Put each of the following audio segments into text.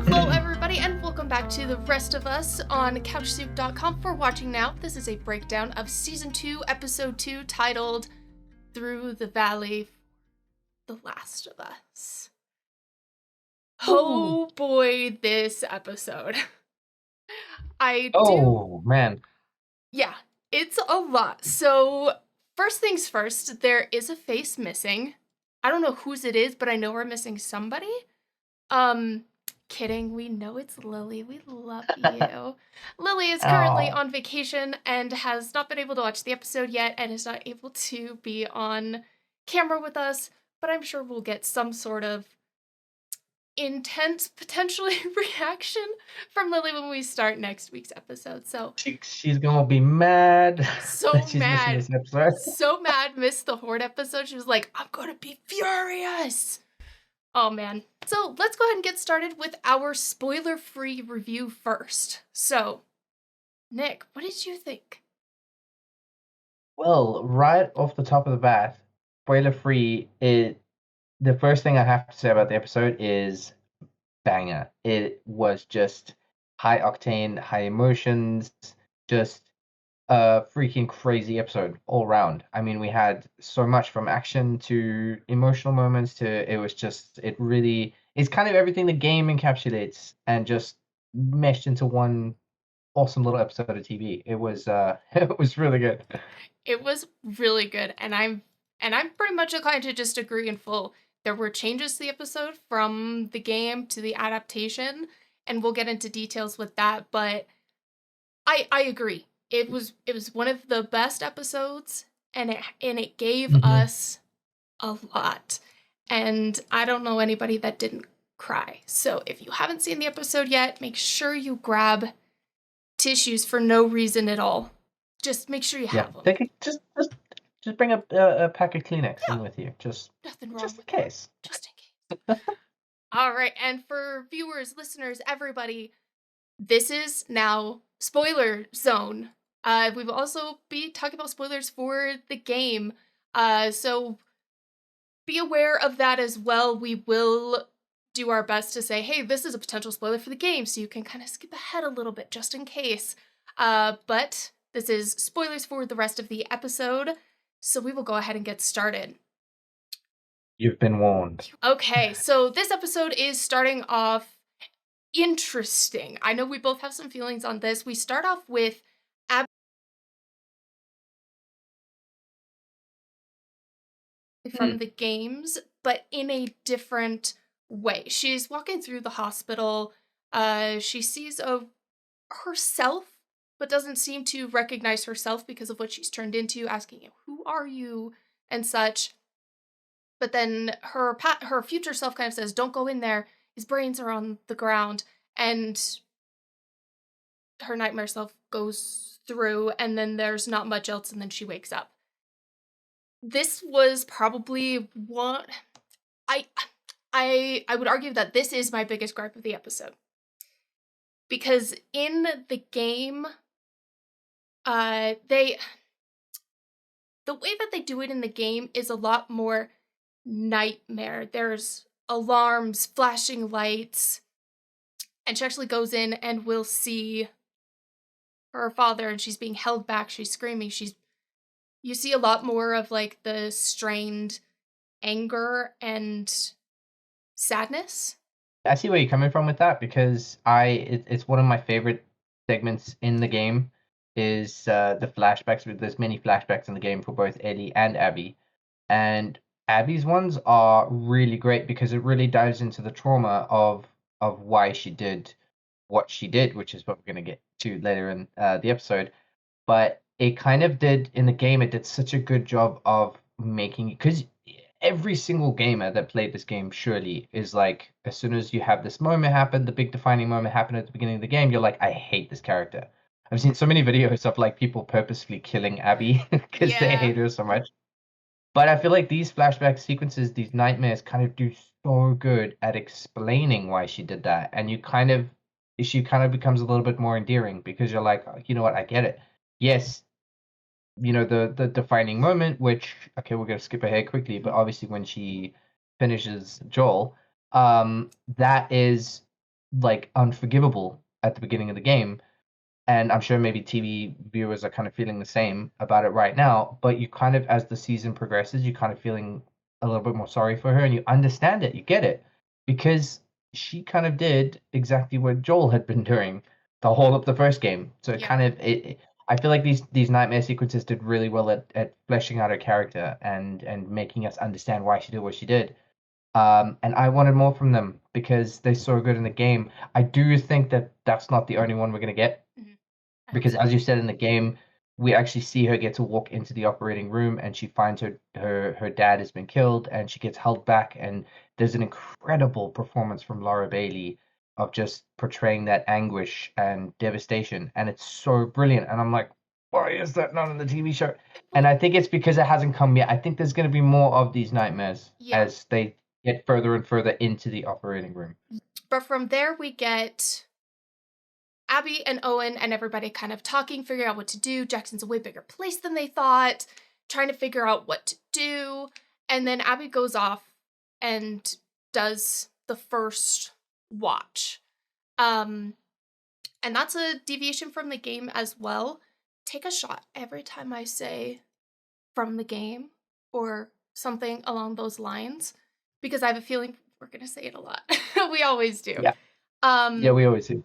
Hello, everybody, and welcome back to the rest of us on CouchSoup.com for watching now. This is a breakdown of Season 2, Episode 2, titled Through the Valley, The Last of Us. Oh boy, this episode. Man. Yeah, it's a lot. So, first things first, there is a face missing. I don't know whose it is, but I know we're missing somebody. Kidding, we know it's Lily. We love you. Lily is currently on vacation and has not been able to watch the episode yet and is not able to be on camera with us, but I'm sure we'll get some sort of intense, potentially, reaction from Lily when we start next week's episode. So she's gonna be mad. So she's mad. Missing this episode. So mad, missed the Horde episode. She was like, I'm gonna be furious. Oh man. So let's go ahead and get started with our spoiler-free review first. So, Nick, what did you think? Well, right off the top of the bat, spoiler-free, the first thing I have to say about the episode is banger. It was just high octane, high emotions, just a freaking crazy episode all around. I mean, we had so much from action to emotional moments to it's kind of everything the game encapsulates and just meshed into one awesome little episode of TV. It was it was really good. It was really good, and I'm pretty much inclined to just agree in full. There were changes to the episode from the game to the adaptation, and we'll get into details with that, but I agree. It was one of the best episodes, and it gave us a lot. And I don't know anybody that didn't cry. So if you haven't seen the episode yet, make sure you grab tissues for no reason at all. Just make sure you have them. Just bring a pack of Kleenex in with you. Nothing wrong just with in case. That. Just in case. All right, and for viewers, listeners, everybody, this is now spoiler zone. We will also be talking about spoilers for the game, so be aware of that as well. We will do our best to say, hey, this is a potential spoiler for the game, so you can kind of skip ahead a little bit just in case. But this is spoilers for the rest of the episode, so we will go ahead and get started. You've been warned. Okay, so this episode is starting off interesting. I know we both have some feelings on this. We start off with Abby from the games, but in a different way. She's walking through the hospital. She sees herself, but doesn't seem to recognize herself because of what she's turned into, asking, who are you, and such. But then her future self kind of says, don't go in there. His brains are on the ground. And her nightmare self goes through, and then there's not much else, and then she wakes up. This was probably what I would argue that this is my biggest gripe of the episode. Because in the game, the way that they do it in the game is a lot more nightmare. There's alarms, flashing lights, and she actually goes in and will see her father, and she's being held back, she's screaming, you see a lot more of like the strained anger and sadness. I see where you're coming from with that, because it's one of my favorite segments in the game is the flashbacks. There's many flashbacks in the game for both Ellie and Abby, and Abby's ones are really great because it really dives into the trauma of why she did what she did, which is what we're going to get to later in the episode. But it kind of did in the game. It did such a good job of making, because every single gamer that played this game surely is like, as soon as you have this moment happen, the big defining moment happen at the beginning of the game, you're like, I hate this character. I've seen so many videos of like people purposefully killing Abby because they hate her so much. But I feel like these flashback sequences, these nightmares, kind of do so good at explaining why she did that, and she kind of becomes a little bit more endearing because you're like, you know what, I get it. Yes, the defining moment, which, okay, we're gonna skip ahead quickly, but obviously when she finishes Joel, that is like unforgivable at the beginning of the game, and I'm sure maybe TV viewers are kind of feeling the same about it right now. But you kind of, as the season progresses, you kind of feeling a little bit more sorry for her, and you understand it, you get it, because she kind of did exactly what Joel had been doing the whole of the first game. So it Yeah. kind of I feel like these nightmare sequences did really well at fleshing out her character and making us understand why she did what she did. And I wanted more from them because they're so good in the game. I do think that that's not the only one we're gonna get, Mhm. I hope because so. as you said in the game, we actually see her get to walk into the operating room and she finds her dad has been killed and she gets held back, and there's an incredible performance from Laura Bailey of just portraying that anguish and devastation, and it's so brilliant, and I'm like, why is that not in the TV show? And Well, I think it's because it hasn't come yet. I think there's going to be more of these nightmares yeah. as they get further and further into the operating room. But from there, we get Abby and Owen and everybody kind of talking, figuring out what to do. Jackson's a way bigger place than they thought, trying to figure out what to do. And then Abby goes off and does the first watch. Um, and that's a deviation from the game as well. Take a shot every time I say from the game or something along those lines, because I have a feeling we're going to say it a lot. We always do. Yeah, yeah, Um, we always do.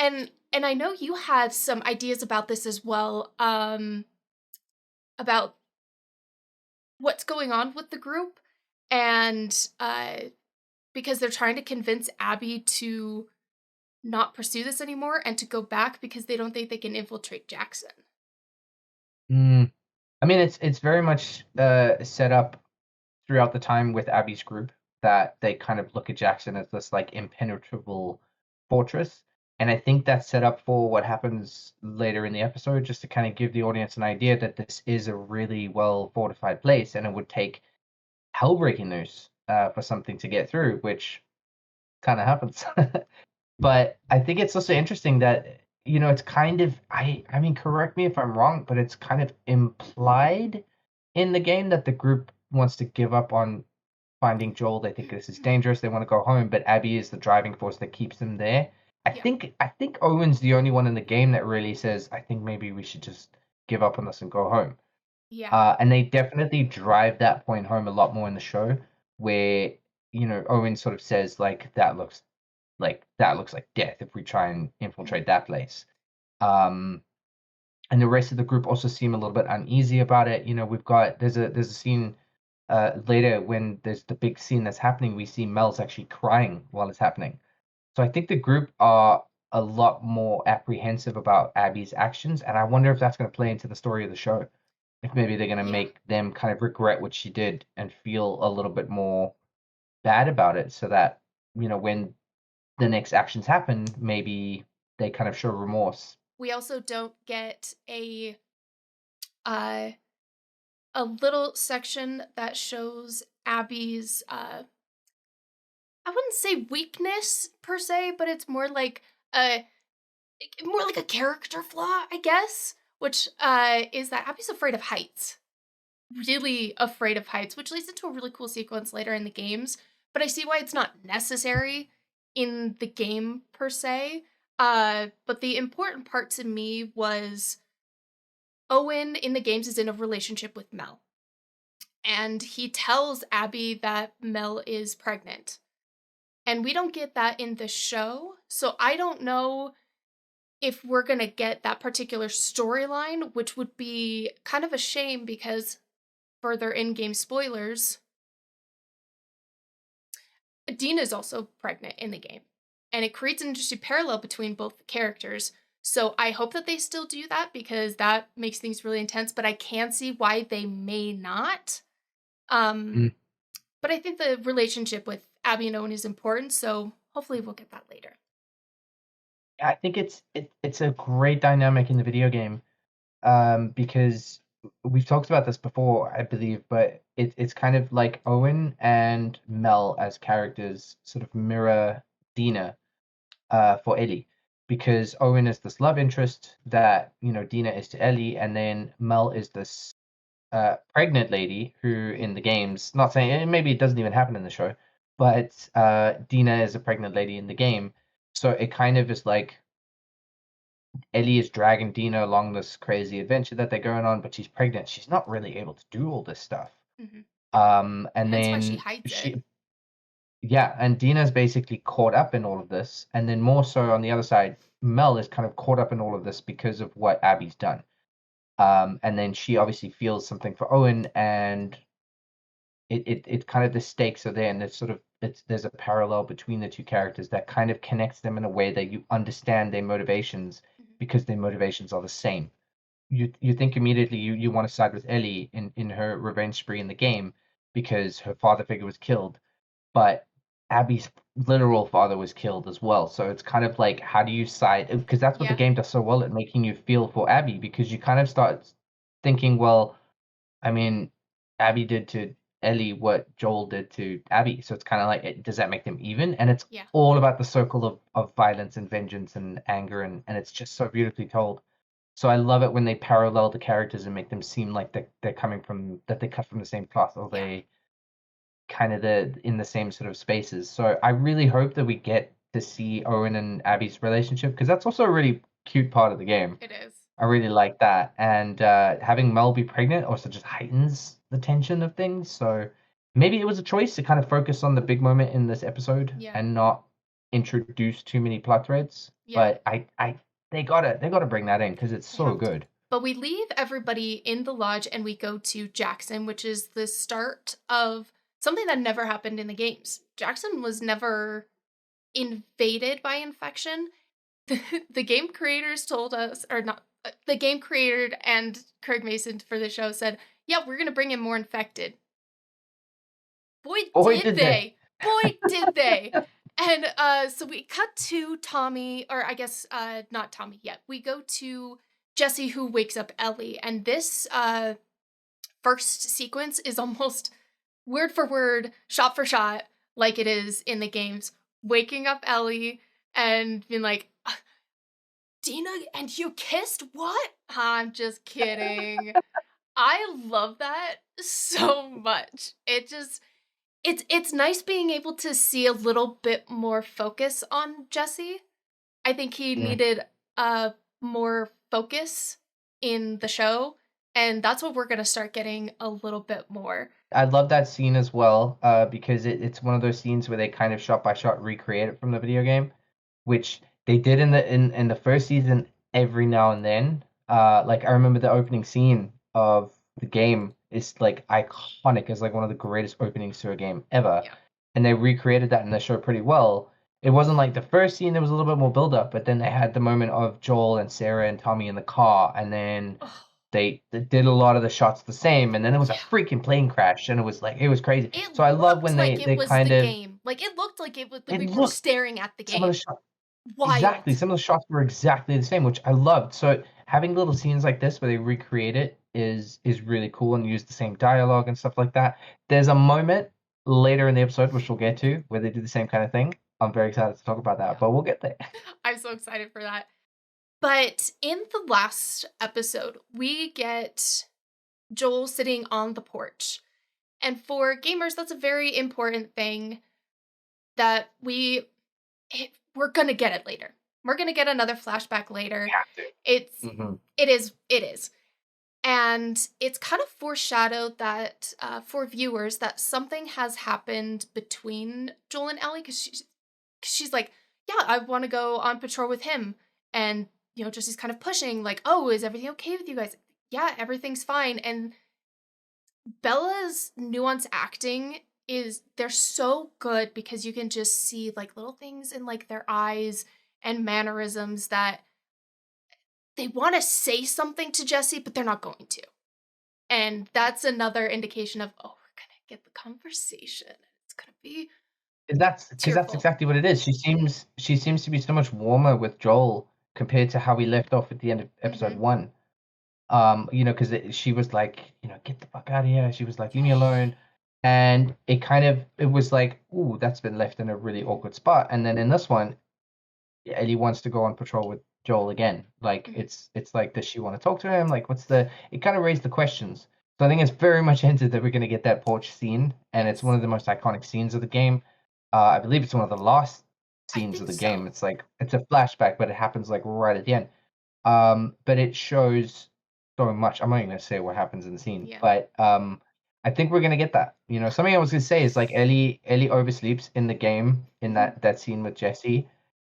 and I know you had some ideas about this as well, about what's going on with the group, and because they're trying to convince Abby to not pursue this anymore and to go back because they don't think they can infiltrate Jackson. Mm. I mean, it's very much set up throughout the time with Abby's group that they kind of look at Jackson as this like impenetrable fortress. And I think that's set up for what happens later in the episode, just to kind of give the audience an idea that this is a really well fortified place, and it would take hell breaking news for something to get through, which kind of happens. But I think it's also interesting that, it's kind of, I mean, correct me if I'm wrong, but it's kind of implied in the game that the group wants to give up on finding Joel. They think this is dangerous. They want to go home, but Abby is the driving force that keeps them there. Yeah. I think Owen's the only one in the game that really says, I think maybe we should just give up on this and go home. Yeah. And they definitely drive that point home a lot more in the show, where, Owen sort of says that looks like death if we try and Mhm. infiltrate that place. Um, and the rest of the group also seem a little bit uneasy about it. We've got there's a scene later when there's the big scene that's happening. We see Mel's actually crying while it's happening. So I think the group are a lot more apprehensive about Abby's actions, and I wonder if that's going to play into the story of the show. If maybe they're going to Yeah. make them kind of regret what she did and feel a little bit more bad about it, so that when the next actions happen, maybe they kind of show remorse. We also don't get uh a little section that shows Abby's I wouldn't say weakness per se, but it's a more like a character flaw, I guess, which is that Abby's afraid of heights. Really afraid of heights, which leads into a really cool sequence later in the games, but I see why it's not necessary in the game per se. But the important part to me was Owen in the games is in a relationship with Mel, and he tells Abby that Mel is pregnant. And we don't get that in the show, so I don't know if we're going to get that particular storyline, which would be kind of a shame because further in-game spoilers, Dina is also pregnant in the game. And it creates an interesting parallel between both the characters. So I hope that they still do that because that makes things really intense, but I can see why they may not. Um, Mm. but I think the relationship with Abby and Owen is important, so hopefully we'll get that later. I think it's a great dynamic in the video game, because we've talked about this before, I believe, but it's kind of like Owen and Mel as characters sort of mirror Dina for Ellie, because Owen is this love interest that Dina is to Ellie, and then Mel is this pregnant lady who in the games, not saying maybe it doesn't even happen in the show, but Dina is a pregnant lady in the game, So it kind of is like Ellie is dragging Dina along this crazy adventure that they're going on, but she's pregnant. She's not really able to do all this stuff. Hmm. And Hence why she then hides it. yeah, and Dina's basically caught up in all of this, and then more so on the other side, Mel is kind of caught up in all of this because of what Abby's done. And then she obviously feels something for Owen, and it kind of the stakes are there, and there's a parallel between the two characters that kind of connects them in a way that you understand their motivations Mhm. because their motivations are the same. You think immediately you want to side with Ellie in her revenge spree in the game because her father figure was killed, but Abby's literal father was killed as well. So it's kind of like, how do you side? Because that's what the Yeah. game does so well at making you feel for Abby, because you kind of start thinking, well, I mean, Abby did to Ellie what Joel did to Abby. So it's kind of like, does that make them even? And it's Yeah. all about the circle of violence and vengeance and anger, and it's just so beautifully told. So I love it when they parallel the characters and make them seem like they're coming from that they cut from the same cloth, or Yeah. they kind of in the same sort of spaces. So I really hope that we get to see Owen and Abby's relationship, because that's also a really cute part of the game. It is. I really like that, and having Mel be pregnant also just heightens the tension of things. So maybe it was a choice to kind of focus on the big moment in this episode Yeah. and not introduce too many plot threads. Yeah. But they gotta bring that in because it's They so have to. good. But we leave everybody in the lodge and we go to Jackson, which is the start of something that never happened in the games. Jackson was never invaded by infection. The game creators told us, or not, the game creator and Craig Mason for the show said, yeah, we're going to bring in more infected. Boy, Boy, did did they! they! Boy, did they! And so we cut to Tommy, or I guess not Tommy yet. We go to Jesse, who wakes up Ellie, and this first sequence is almost word for word, shot for shot, like it is in the games. Waking up Ellie and being like, Dina, and you kissed? What? I'm just kidding. I love that so much. It's nice being able to see a little bit more focus on Jesse. I think he Mm. needed more focus in the show, and that's what we're gonna start getting a little bit more. I love that scene as well, because it's one of those scenes where they kind of shot by shot recreate it from the video game, which they did in the first season every now and then. Like I remember the opening scene of the game is like iconic as like one of the greatest openings to a game ever, Yeah. and they recreated that in the show pretty well. It wasn't like the first scene; there was a little bit more build up, but then they had the moment of Joel and Sarah and Tommy in the car, and then Oh, they did a lot of the shots the same, and then there was a yeah. freaking plane crash, and it was crazy. It So I love when looked like it they was the kind of game. Like it looked like it was it we were looked staring at the some of the game. shots exactly Wild. some of the shots were exactly the same, which I loved. So having little scenes like this where they recreate it is really cool and use the same dialogue and stuff like that. There's a moment later in the episode which we'll get to where they do the same kind of thing. I'm very excited to talk about that, Yeah. but we'll get there. I'm so excited for that. But in the last episode, we get Joel sitting on the porch. And for gamers, that's a very important thing that we're going to get it later. We're going to get another flashback later. Have to. It's Mm-hmm. it is. And it's kind of foreshadowed that for viewers that something has happened between Joel and Ellie, because she's like, yeah, I want to go on patrol with him. And, Jesse's kind of pushing, like, oh, is everything okay with you guys? Yeah, everything's fine. And Bella's nuance acting they're so good because you can just see like little things in like their eyes and mannerisms that they want to say something to Jesse, but they're not going to. And that's another indication of, oh, we're going to get the conversation. It's going to be Because that's tearful. exactly what it is. She seems to be so much warmer with Joel compared to how we left off at the end of episode Mm-hmm. one. Because she was like, get the fuck out of here. She was like, leave me Yeah. alone. And it was like, ooh, that's been left in a really awkward spot. And then in this one, Ellie wants to go on patrol with Joel again. Like Mm-hmm. it's like, does she want to talk to him? Like, it kind of raised the questions. So I think it's very much hinted that we're gonna get that porch scene, and it's Yes. one of the most iconic scenes of the game. I believe it's one of the last. I scenes of think the game. so. It's like it's a flashback, but it happens like right at the end. But it shows so much. I'm not even gonna say what happens in the scene, Yeah. but I think we're gonna get that. You know, something I was gonna say is like Ellie oversleeps in the game in Mhm. that scene with Jesse,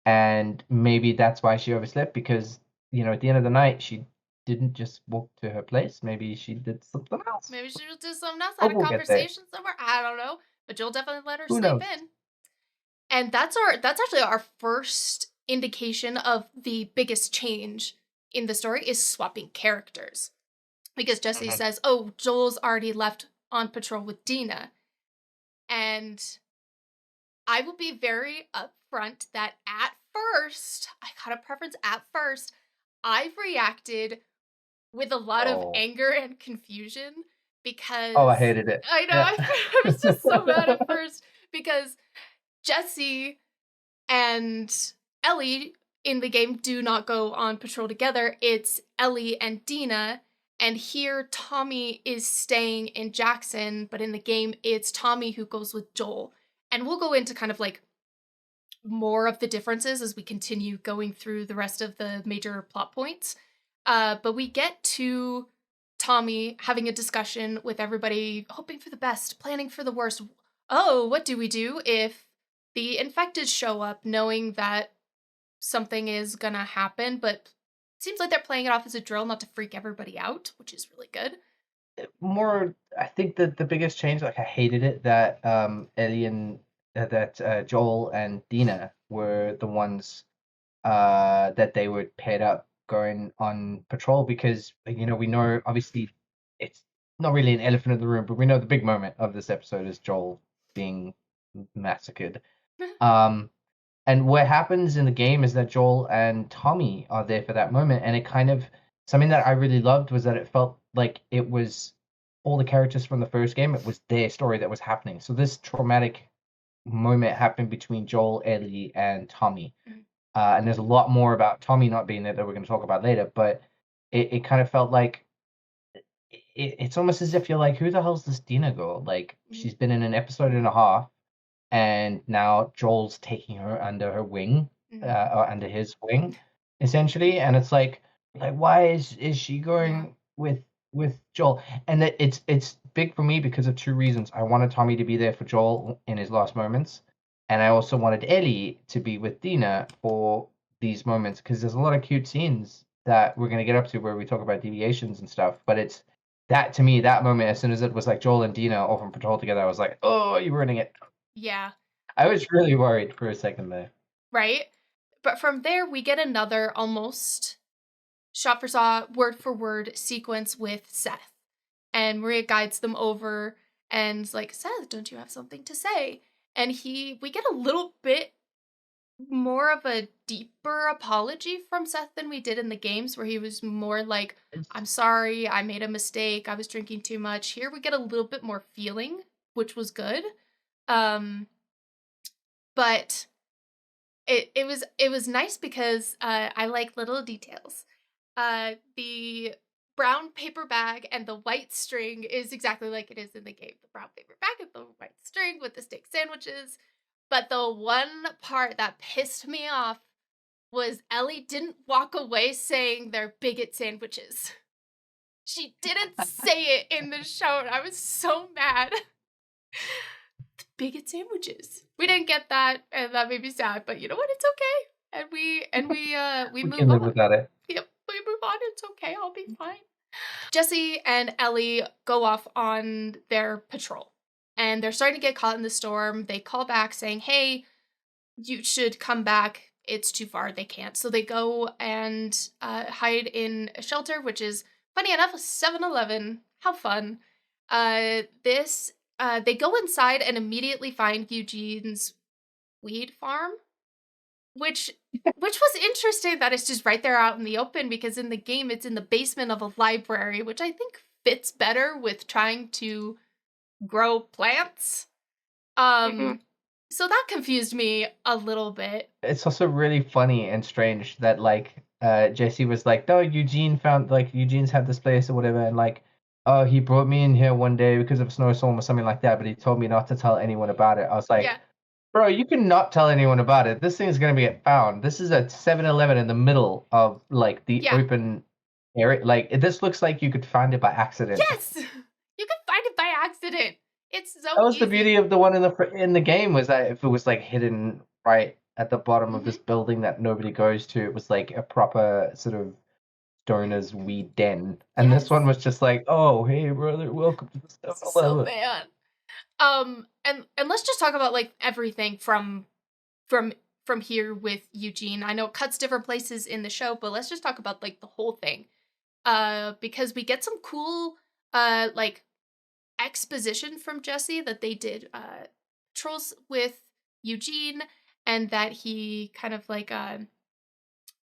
and maybe that's why she overslept because you know at the end of the night she didn't just walk to her place. Maybe she did something else. Maybe she'll do something else, But had a we'll get there. conversation somewhere. I don't know. But Joel definitely let her Who sleep knows? in. And that's actually our first indication of the biggest change in the story is swapping characters. Because Jesse Mhm. says, "Oh, Joel's already left on patrol with Dina." And I will be very upfront that at first, I got a preference at first, I reacted with a lot of Oh, anger and confusion oh, I because hated it. I know Yeah. I was just so mad at first because Jesse and Ellie in the game do not go on patrol together. It's Ellie and Dina. And here, Tommy is staying in Jackson, but in the game, it's Tommy who goes with Joel. And we'll go into kind of like more of the differences as we continue going through the rest of the major plot points. But we get to Tommy having a discussion with everybody, hoping for the best, planning for the worst. Oh, what do we do if the infected show up, knowing that something is gonna happen? But it seems like they're playing it off as a drill, not to freak everybody out, which is really good. More, I think that the biggest change, like I hated it that Ellie and Joel and Dina were the ones that they were paired up going on patrol because you know we know obviously it's not really an elephant in the room, but we know the big moment of this episode is Joel being massacred. Um, and what happens in the game is that Joel and Tommy are there for that moment, and it kind of something that I really loved was that it felt like it was all the characters from the first game. It was their story that was happening. So this traumatic moment happened between Joel, Ellie, and Tommy. Mhm. And there's a lot more about Tommy not being there that we're going to talk about later. But it kind of felt like it's almost as if you're like, who the hell's this Dina girl? Like Mhm. she's been in an episode and a half and now Joel's taking her under her wing, Mhm. or under his wing, essentially. And it's like why is she Yeah. going with Joel? And it's big for me because of two reasons. I wanted Tommy to be there for Joel in his last moments, and I also wanted Ellie to be with Dina for these moments because there's a lot of cute scenes that we're gonna get up to where we talk about deviations and stuff. But it's that to me, that moment, as soon as it was like Joel and Dina off on patrol together, I was like, oh, you're ruining it. Yeah. I was really worried for a second there. Right? But from there, we get another almost shot for shot, word for word sequence with Seth. And Maria guides them over and's like, Seth, don't you have something to say? And we get a little bit more of a deeper apology from Seth than we did in the games, where he was more like, I'm sorry, I made a mistake, I was drinking too much. Here we get a little bit more feeling, which was good. Um, but it was nice because I like little details. The brown paper bag and the white string is exactly like it is in the game. The brown paper bag and the white string with the steak sandwiches. But the one part that pissed me off was Ellie didn't walk away saying they're bigot sandwiches. She didn't say it in the show, and I was so mad. Bigot sandwiches. We didn't get that, and that made me sad. But you know what? It's okay. And we We move can live on. without it. Yep, we move on. It's okay. I'll be fine. Jesse and Ellie go off on their patrol, and they're starting to get caught in the storm. They call back saying, "Hey, you should come back. It's too far. They can't." So they go and hide in a shelter, which is funny enough a 7-Eleven. How fun! This they go inside and immediately find Eugene's weed farm, which was interesting that it's just right there out in the open because in the game it's in the basement of a library, which I think fits better with trying to grow plants. Mhm. Um so that confused me a little bit. It's also really funny and strange that like Jesse was like, no, Eugene found like Eugene's had this place or whatever, and like, oh, he brought me in here one day because of a snowstorm or something like that, but he told me not to tell anyone about it. I was like, Yeah. Bro, you cannot tell anyone about it. This thing is gonna get found. This is a 7-Eleven in the middle of like the Yeah. open area. Like this looks like you could find it by accident. Yes! You can find it by accident. It's so That was the beauty easy. of the one in the game, was that if it was like hidden right at the bottom of Hmm. this building that nobody goes to, it was like a proper sort of stoner's weed den. And this one Yes. was just like, oh hey brother, welcome to the So 7-Eleven. bad. And let's just talk about like everything from from here with Eugene. I know it cuts different places in the show, but let's just talk about like the whole thing. Because we get some cool like exposition from Jesse that they did trolls with Eugene, and that he kind of like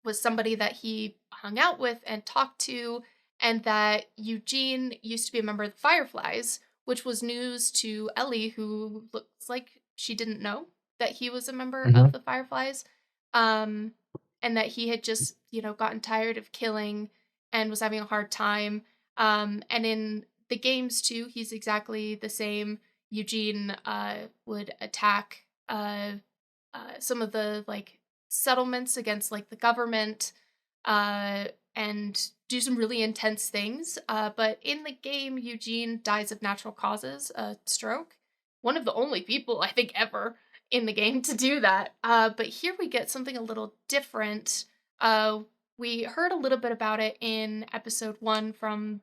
was somebody that he hung out with and talked to, and that Eugene used to be a member of the Fireflies, which was news to Ellie, who looks like she didn't know that he was a member Mm-hmm. of the Fireflies. Um, and that he had just, gotten tired of killing and was having a hard time. And in the games too, he's exactly the same. Eugene would attack some of the like settlements against like the government, uh, and do some really intense things. But in the game, Eugene dies of natural causes, a stroke. One of the only people I think ever in the game to do that. But here we get something a little different. We heard a little bit about it in episode 1 from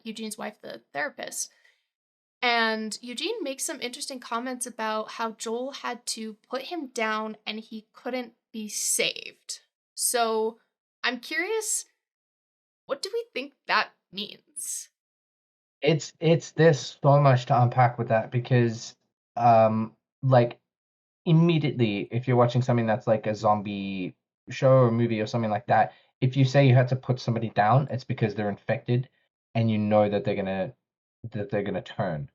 Eugene's wife, the therapist. And Eugene makes some interesting comments about how Joel had to put him down and he couldn't be saved. So I'm curious, what do we think that means? There's so much to unpack with that because like immediately if you're watching something that's like a zombie show or movie or something like that, if you say you had to put somebody down, it's because they're infected and you know that they're gonna turn,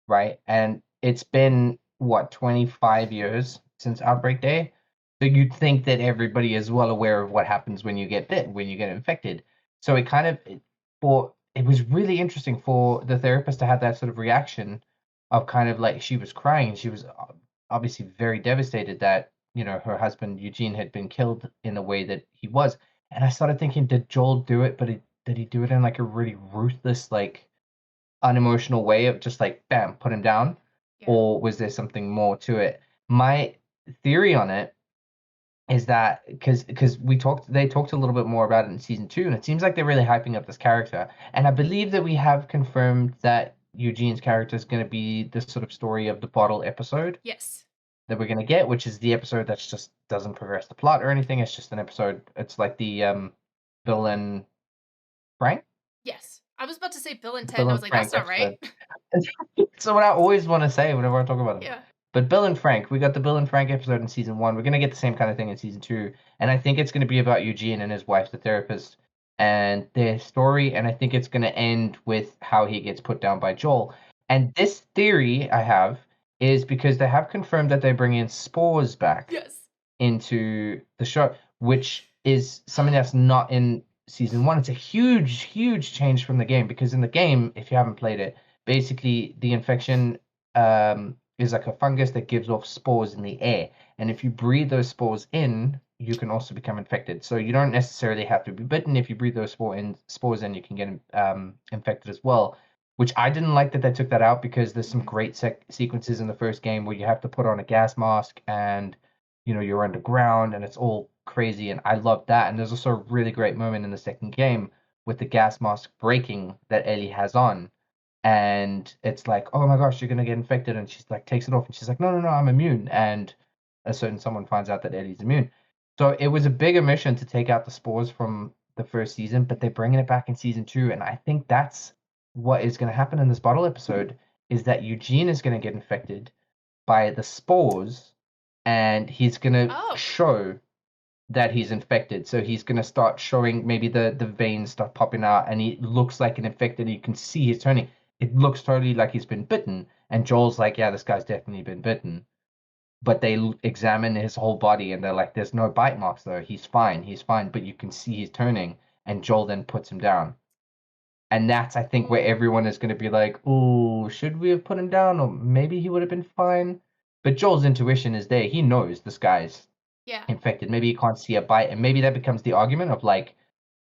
right? And it's been what, 25 years since Outbreak Day. So you'd think that everybody is well aware of what happens when you get bit, when you get infected. So it was really interesting for the therapist to have that sort of reaction of kind of like she was crying. She was obviously very devastated that, her husband Eugene had been killed in the way that he was. And I started thinking, did Joel do it? But did he do it in like a really ruthless, like unemotional way of just like bam, put him down, Yeah. or was there something more to it? My theory on it is that because they talked a little bit more about it in season 2, and it seems like they're really hyping up this character, and I believe that we have confirmed that Eugene's character is going to be this sort of story of the bottle episode Yes. that we're going to get, which is the episode that's just doesn't progress the plot or anything. It's just an episode. It's like the Bill and Frank Yes. I was about to say Bill and Ted, Bill and I was and like, that's Frank not right. episode. So what I always want to say whenever I talk about them. Yeah. But Bill and Frank, we got the Bill and Frank episode in season 1. We're gonna get the same kind of thing in season 2, and I think it's gonna be about Eugene and his wife, the therapist, and their story. And I think it's gonna end with how he gets put down by Joel. And this theory I have is because they have confirmed that they're bringing spores back Yes. into the show, which is something that's not in season 1. It's a huge, huge change from the game because in the game, if you haven't played it, basically the infection is like a fungus that gives off spores in the air, and if you breathe those spores in, you can also become infected. So you don't necessarily have to be bitten. If you breathe those spores in, you can get infected as well. Which I didn't like that they took that out because there's some great sequences in the first game where you have to put on a gas mask and you're underground and it's all crazy, and I love that. And there's also a really great moment in the second game with the gas mask breaking that Ellie has on, and it's like, oh my gosh, you're gonna get infected, and she's like takes it off and she's like, no no no, I'm immune, and a certain someone finds out that Ellie's immune. So it was a bigger mission to take out the spores from the first season, but they're bringing it back in season 2, and I think that's what is going to happen in this bottle episode, is that Eugene is going to get infected by the spores, and he's gonna Oh. show that he's infected. So he's gonna start showing, maybe the veins start popping out, and he looks like an infected. You can see he's turning. It looks totally like he's been bitten. And Joel's like, yeah, this guy's definitely been bitten. But they examine his whole body, and they're like, there's no bite marks though. He's fine. He's fine. But you can see he's turning. And Joel then puts him down. And that's, I think, where Ooh. everyone is going to be like, oh, should we have put him down? Or maybe he would have been fine. But Joel's intuition is there. He knows this guy's Yeah. infected. Maybe he can't see a bite, and maybe that becomes the argument of like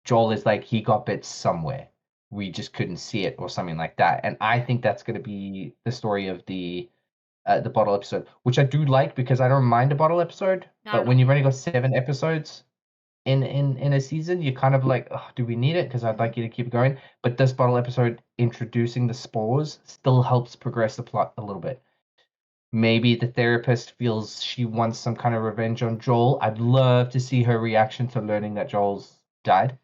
Joel is like he got bit somewhere. We just couldn't see it or something like that. And I think that's going to be the story of the bottle episode, which I do like because I don't mind a bottle episode. Not But at when all. you've only got 7 episodes in a season, you kind of like, oh, do we need it? Because I'd like you to keep going. But this bottle episode introducing the spores still helps progress the plot a little bit. Maybe the therapist feels she wants some kind of revenge on Joel. I'd love to see her reaction to learning that Joel's died.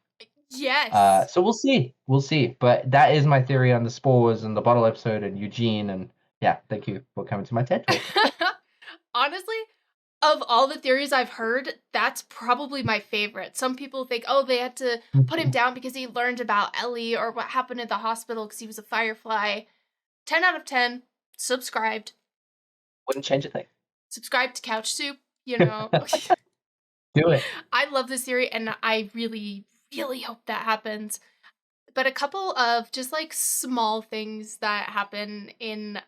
Yes. So we'll see. We'll see. But that is my theory on the spores and the bottle episode and Eugene. And yeah, thank you for coming to my TED Talk. Honestly, of all the theories I've heard, that's probably my favorite. Some people think, oh, they had to put him down because he learned about Ellie or what happened at the hospital because he was a firefly. 10 out of 10. Subscribed. Wouldn't change a thing. Subscribe to CouchSoup, you know. Do it. I love this theory, and I really, really hope that happens. But a couple of just like small things that happen in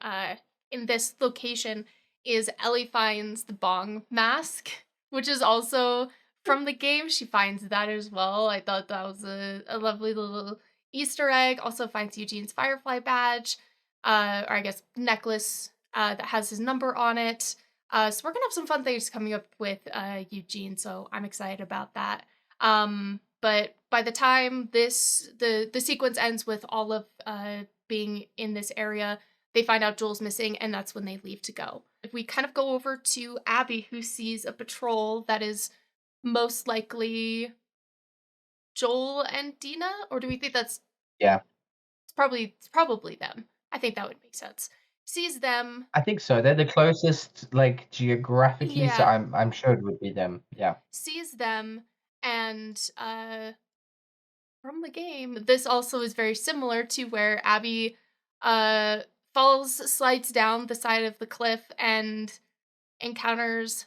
this location is Ellie finds the bong mask, which is also from the game. She finds that as well. I thought that was a lovely little Easter egg. Also finds Eugene's firefly badge, or I guess necklace that has his number on it. So we're gonna have some fun things coming up with Eugene, so I'm excited about that. But by the time the sequence ends with all of being in this area, they find out Joel's missing, and that's when they leave to go. If we kind of go over to Abby, who sees a patrol that is most likely Joel and Dina, or do we think that's It's probably them. I think that would make sense. Sees them. I think so. They're the closest, like geographically. So Yeah. I'm sure it would be them. Yeah. Sees them, and from the game, this also is very similar to where Abby slides down the side of the cliff and encounters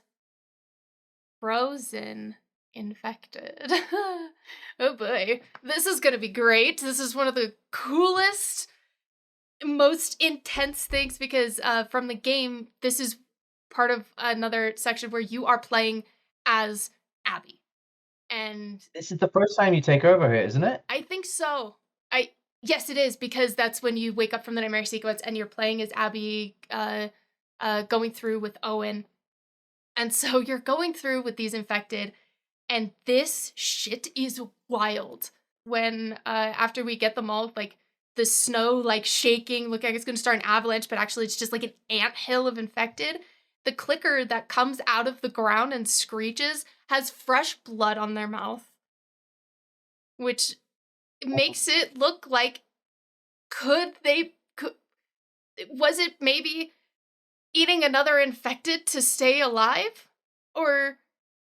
frozen infected. Oh boy. This is gonna be great. This is one of the coolest, most intense things because from the game, this is part of another section where you are playing as Abby. And This is the first time you take over here, isn't it? I think so. Yes, it is, because that's when you wake up from the nightmare sequence and you're playing as Abby, going through with Owen. And so you're going through with these infected, and this shit is wild. When after we get them all, like the snow like shaking, looking like it's gonna start an avalanche, but actually it's just like an anthill of infected. The clicker that comes out of the ground and screeches has fresh blood on their mouth, which makes it look like was it maybe eating another infected to stay alive? Or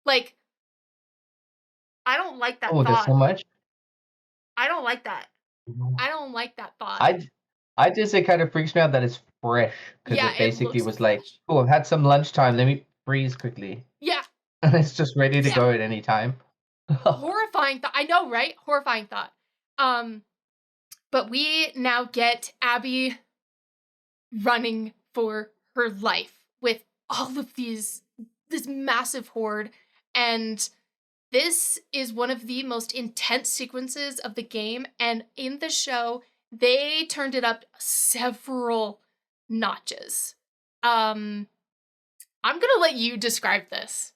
like, I don't like that Oh, there's so thought. much. I don't like that. I don't like that thought. I just it kind of freaks me out that it's fresh because Yeah, it it basically looks was like, fresh. oh, I've had some lunchtime. Let me freeze quickly, Yeah, and it's just ready to yeah. go at any time. Horrifying thought. I know, right? Horrifying thought. But we now get Abby running for her life with all of this massive horde, and this is one of the most intense sequences of the game, and in the show they turned it up several notches. I'm gonna let you describe this.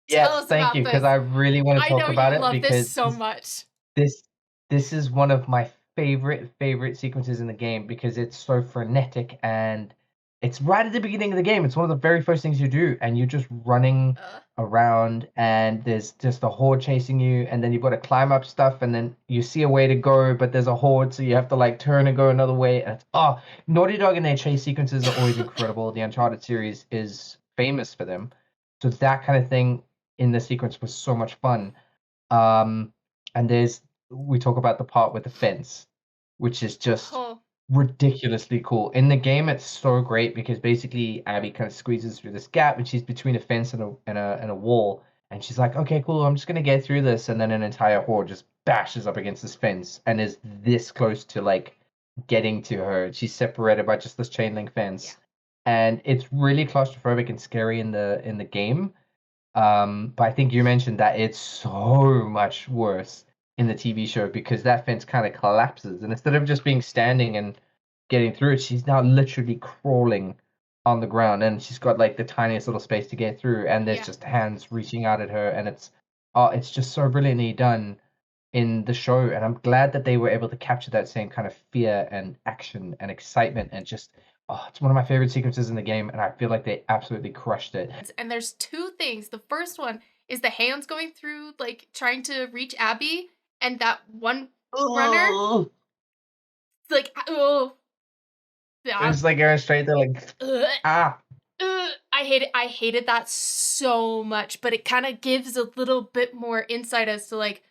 Tell Yes, us thank about you, because this. I really want to I talk know you about it love this because so much. this this is one of my favorite sequences in the game because it's so frenetic and it's right at the beginning of the game. It's one of the very first things you do, and you're just running around, and there's just a horde chasing you, and then you've got to climb up stuff, and then you see a way to go, but there's a horde, so you have to like turn and go another way. And it's Naughty Dog and their chase sequences are always incredible. The Uncharted series is famous for them, so that kind of thing in the sequence was so much fun. And we talk about the part with the fence, which is just Oh, ridiculously cool. In the game, it's so great because basically Abby kind of squeezes through this gap, and she's between a fence and a wall, and she's like, "Okay, cool, I'm just gonna get through this," and then an entire horde just bashes up against this fence and is this close to like getting to her. She's separated by just this chain link fence. and it's really claustrophobic and scary in the game. But I think you mentioned that it's so much worse in the TV show because that fence kind of collapses, and instead of just being standing and getting through it, she's now literally crawling on the ground, and she's got like the tiniest little space to get through, and there's Yeah. just hands reaching out at her, and it's just so brilliantly done in the show, and I'm glad that they were able to capture that same kind of fear and action and excitement and just it's one of my favorite sequences in the game, and I feel like they absolutely crushed it. And there's two things. The first one is the hands going through, like trying to reach Abby, and that one runner, Oh, like, oh, yeah, it's like going straight there, like ugh, ah, I hate it. I hated that so much, but it kind of gives a little bit more insight as to like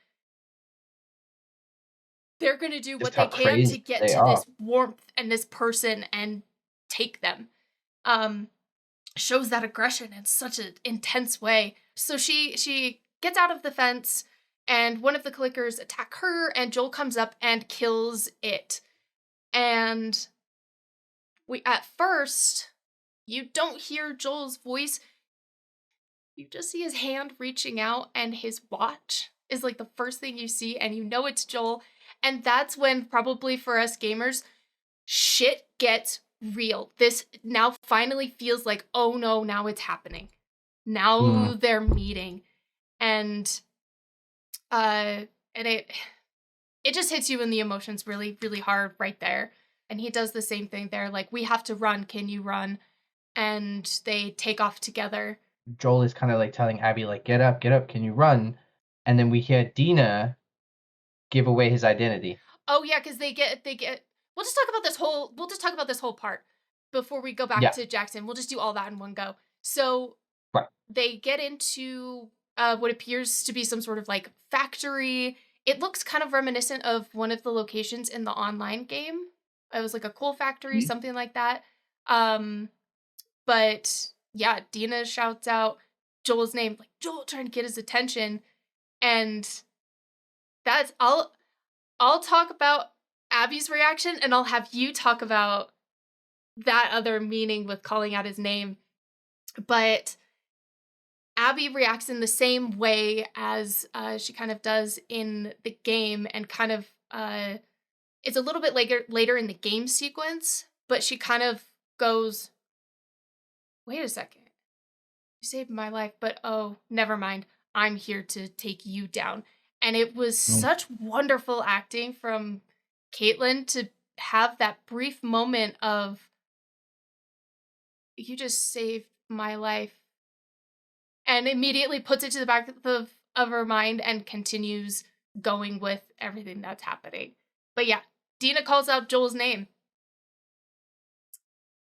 they're gonna do just what how they can to crazy get they to are. this warmth and this person and take them. Um, Shows that aggression in such an intense way. So she gets out of the fence, and one of the clickers attack her, and Joel comes up and kills it. And we at first you don't hear Joel's voice. You just see his hand reaching out, and his watch is like the first thing you see, and you know it's Joel. And that's when, probably for us gamers, shit gets real. This now finally feels like, oh no, now it's happening. Now Mm. they're meeting. And and it just hits you in the emotions really, really hard right there. And he does the same thing there. Like, we have to run. Can you run? And they take off together. Joel is kind of like telling Abby, like, get up, can you run? And then we hear Dina give away his identity. Oh yeah, because they get. We'll just talk about this whole part before we go back Yeah, to Jackson. We'll just do all that in one go. So right. they get into what appears to be some sort of like factory. It looks kind of reminiscent of one of the locations in the online game. It was like a coal factory, Mm. something like that. Um, but yeah, Dina shouts out Joel's name, like Joel, trying to get his attention, and that's I'll talk about Abby's reaction, and I'll have you talk about that other meaning with calling out his name. But Abby reacts in the same way as she kind of does in the game, and kind of it's a little bit later in the game sequence, but she kind of goes, "Wait a second, you saved my life, but oh, never mind. I'm here to take you down." And it was Mm. such wonderful acting from Caitlin to have that brief moment of, "You just saved my life," and immediately puts it to the back of her mind and continues going with everything that's happening. But yeah, Dina calls out Joel's name.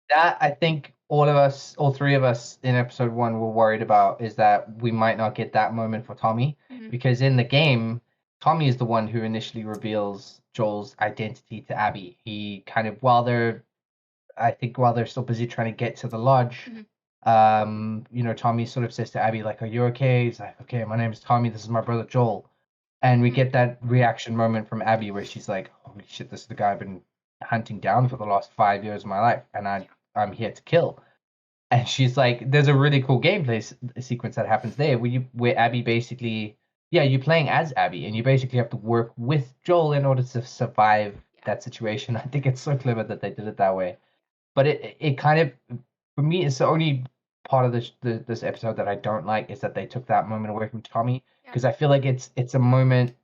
That I think all three of us in episode one were worried about is that we might not get that moment for Tommy Mhm. because in the game, Tommy is the one who initially reveals Joel's identity to Abby. He kind of I think while they're still busy trying to get to the lodge, Mhm. Tommy sort of says to Abby like, "Are you okay?" He's like, "Okay, my name is Tommy. This is my brother Joel." And we Mhm. get that reaction moment from Abby where she's like, "Holy shit, this is the guy I've been hunting down for the last 5 years of my life, and I'm here to kill." And she's like, "There's a really cool gameplay sequence that happens there where Abby basically, yeah, you're playing as Abby, and you basically have to work with Joel in order to survive Yeah. that situation." I think it's so clever that they did it that way. But it kind of, for me, it's the only part of this episode that I don't like is that they took that moment away from Tommy Yeah. because I feel like it's a moment.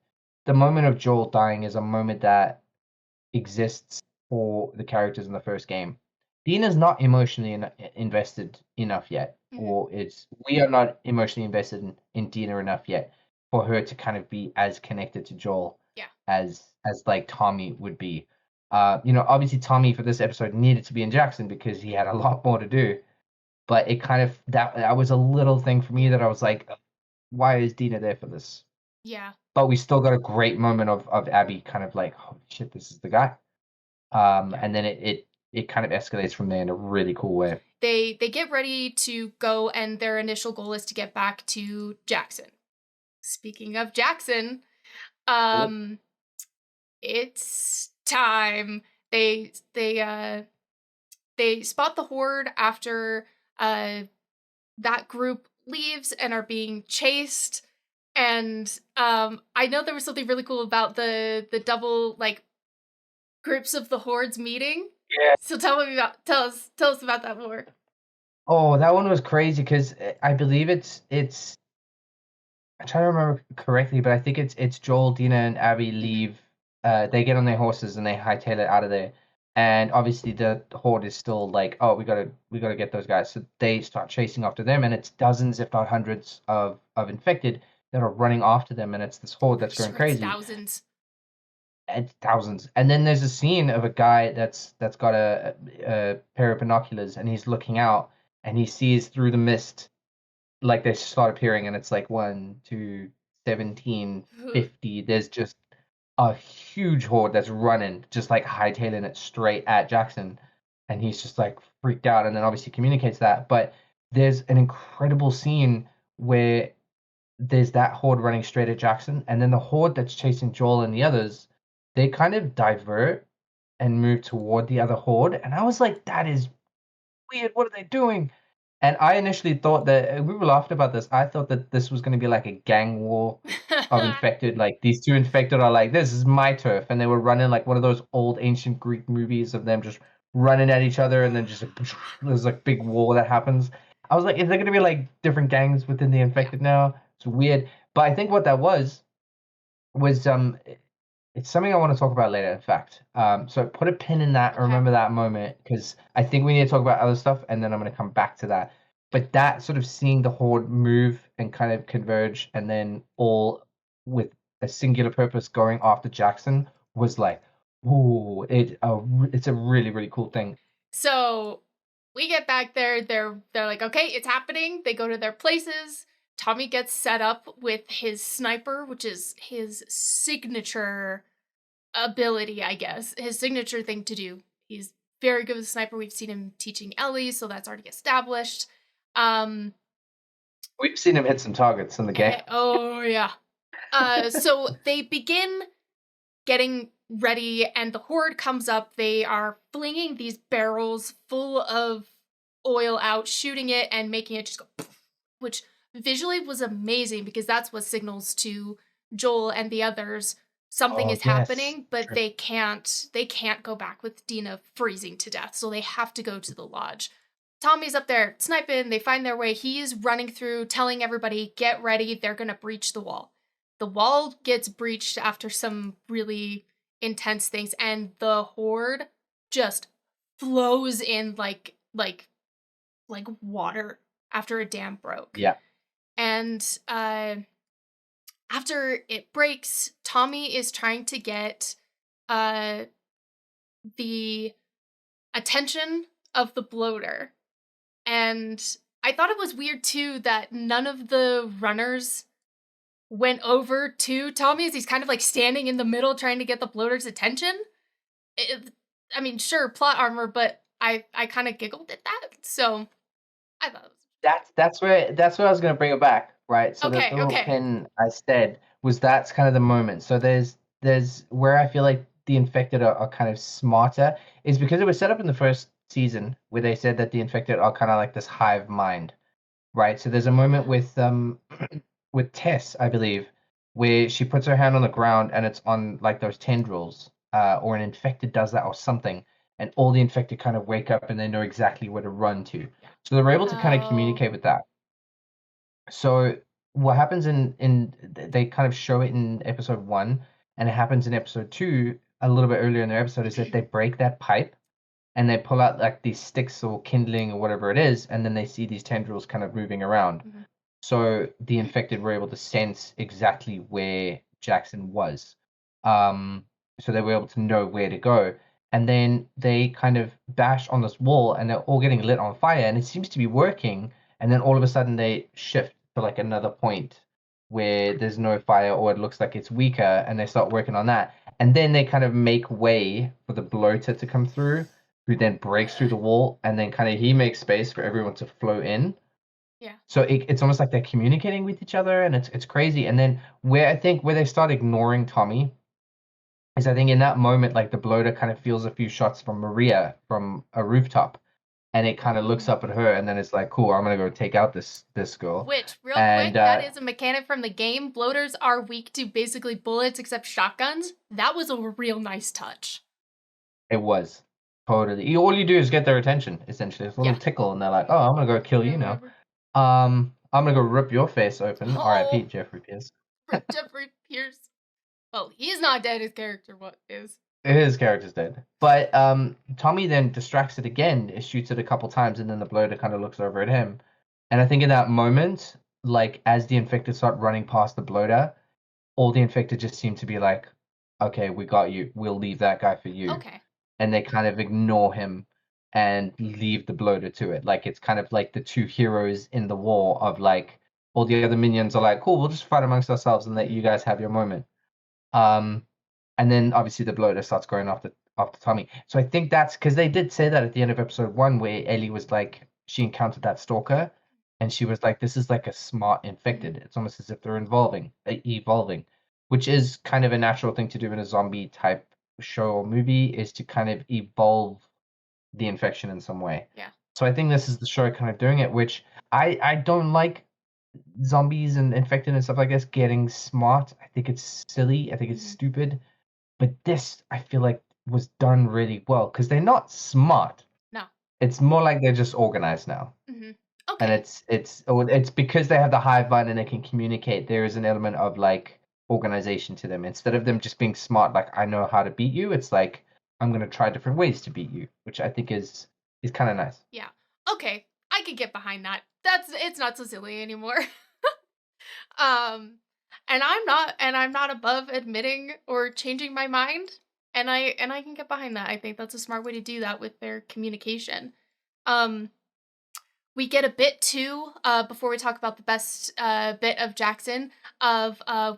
The moment of Joel dying is a moment that exists for the characters in the first game. Dina's not emotionally invested enough yet, Mhm. or we are not emotionally invested in Dina enough yet for her to kind of be as connected to Joel Yeah. as like Tommy would be. Obviously Tommy for this episode needed to be in Jackson because he had a lot more to do. But it kind of that was a little thing for me Yeah. that I was like, why is Dina there for this? Yeah. But we still got a great moment of Abby kind of like, holy shit, this is the guy. Yeah. And then it kind of escalates from there in a really cool way. They get ready to go, and their initial goal is to get back to Jackson. Speaking of Jackson, Cool. um it's time. They they spot the Horde after that group leaves and are being chased. And I know there was something really cool about the double like groups of the Hordes meeting. Yeah. So tell us about that more. Oh, that one was crazy because I believe it's I'm trying to remember correctly, but I think it's Joel, Dina, and Abby leave. They get on their horses and they hightail it out of there. And obviously the Horde is still like, oh, we gotta get those guys. So they start chasing after them, and it's dozens, if not hundreds, of infected that are running after them, and it's this Horde that's going Sure, it's crazy. thousands. It's thousands. And then there's a scene of a guy that's got a pair of binoculars, and he's looking out, and he sees through the mist like they start appearing, and it's like 1, 2, 17, 50. There's just a huge horde that's running, just like hightailing it straight at Jackson, and he's just like freaked out, and then obviously communicates that. But there's an incredible scene where there's that horde running straight at Jackson, and then the horde that's chasing Joel and the others, they kind of divert and move toward the other horde, and I was like, that is weird. What are they doing? And I initially thought that we were laughing about this. I thought that this was going to be like a gang war of infected. Like these two infected are like, this is my turf, and they were running like one of those old ancient Greek movies of them just running at each other, and then just there's like big war that happens. I was like, is there going to be like different gangs within the infected now? It's weird, but I think what that was it's something I want to talk about later, in fact. So put a pin in that, or Okay. remember that moment, because I think we need to talk about other stuff, and then I'm going to come back to that. But that sort of seeing the horde move and kind of converge, and then all with a singular purpose going after Jackson was like, ooh, it's a really, really cool thing. So we get back there. They're like, okay, it's happening. They go to their places. Tommy gets set up with his sniper, which is his signature ability, I guess. His signature thing to do. He's very good with a sniper. We've seen him teaching Ellie, so that's already established. We've seen him hit some targets in the game. Oh yeah. So they begin getting ready, and the horde comes up. They are flinging these barrels full of oil out, shooting it and making it just go poof, which visually was amazing because that's what signals to Joel and the others something is happening, but they can't go back with Dina freezing to death, so they have to go to the lodge. Tommy's up there sniping. They find their way. He's running through, telling everybody, get ready, they're gonna breach the wall. The wall gets breached after some really intense things, and the horde just flows in like water after a dam broke. Yeah. And after it breaks, Tommy is trying to get the attention of the bloater. And I thought it was weird too that none of the runners went over to Tommy as he's kind of like standing in the middle trying to get the bloater's attention. I mean, sure, plot armor, but I kind of giggled at that. So I thought it was... That's where I was going to bring it back, right? So Okay, the little okay. pin I said was that's kind of the moment. So there's where I feel like the infected are kind of smarter is because it was set up in the first season where they said that the infected are kind of like this hive mind, right? So there's a moment with with Tess, I believe, where she puts her hand on the ground and it's on like those tendrils, or an infected does that or something, and all the infected kind of wake up and they know exactly where to run to. So they're able to kind of communicate with that. So what happens in they kind of show it in episode 1, and it happens in episode 2 a little bit earlier in their episode, is that they break that pipe and they pull out like these sticks or kindling or whatever it is, and then they see these tendrils kind of moving around. Mm-hmm. So the infected were able to sense exactly where Jackson was. So they were able to know where to go. And then they kind of bash on this wall and they're all getting lit on fire, and it seems to be working. And then all of a sudden they shift to like another point where there's no fire, or it looks like it's weaker, and they start working on that. And then they kind of make way for the bloater to come through, who then breaks through the wall, and then kind of he makes space for everyone to flow in. Yeah. So it's almost like they're communicating with each other, and it's crazy. And then where they start ignoring Tommy is, I think in that moment, like the bloater kind of feels a few shots from Maria from a rooftop, and it kind of looks up at her, and then it's like, cool, I'm gonna go take out this girl. Which, real And quick, that is a mechanic from the game. Bloaters are weak to basically bullets except shotguns. That was a real nice touch. it was totally. All you do is get their attention, essentially. It's a little tickle, and they're like, "Oh, I'm gonna go kill you now. I'm gonna go rip your face open." R.I.P. Jeffrey Pierce. Jeffrey Pierce. Well, he's not dead. His character is. His character's dead. But Tommy then distracts it again. It shoots it a couple times, and then the bloater kind of looks over at him. And I think in that moment, like as the infected start running past the bloater, all the infected just seem to be like, "Okay, we got you. We'll leave that guy for you." Okay. And they kind of ignore him and leave the bloater to it. Like it's kind of like the two heroes in the war of like all the other minions are like, cool, we'll just fight amongst ourselves and let you guys have your moment. And then obviously the bloater starts going after Tommy. So I think that's because they did say that at the end of episode 1 where Ellie was like, she encountered that stalker and she was like, this is like a smart infected. It's almost as if they're evolving, which is kind of a natural thing to do in a zombie type show or movie, is to kind of evolve the infection in some way. Yeah. So I think this is the show kind of doing it, which I don't like zombies and infected and stuff like this getting smart. I think it's silly. I think it's stupid. But this, I feel like, was done really well because they're not smart. No. It's more like they're just organized now. Okay. And it's because they have the hive mind and they can communicate. There is an element of like organization to them. Instead of them just being smart, like I know how to beat you. It's like I'm gonna try different ways to beat you, which I think is kind of nice. Yeah. Okay. I could get behind that. It's not so silly anymore. And I'm not above admitting or changing my mind. And I can get behind that. I think that's a smart way to do that with their communication. We get a bit too, before we talk about the best bit of Jackson,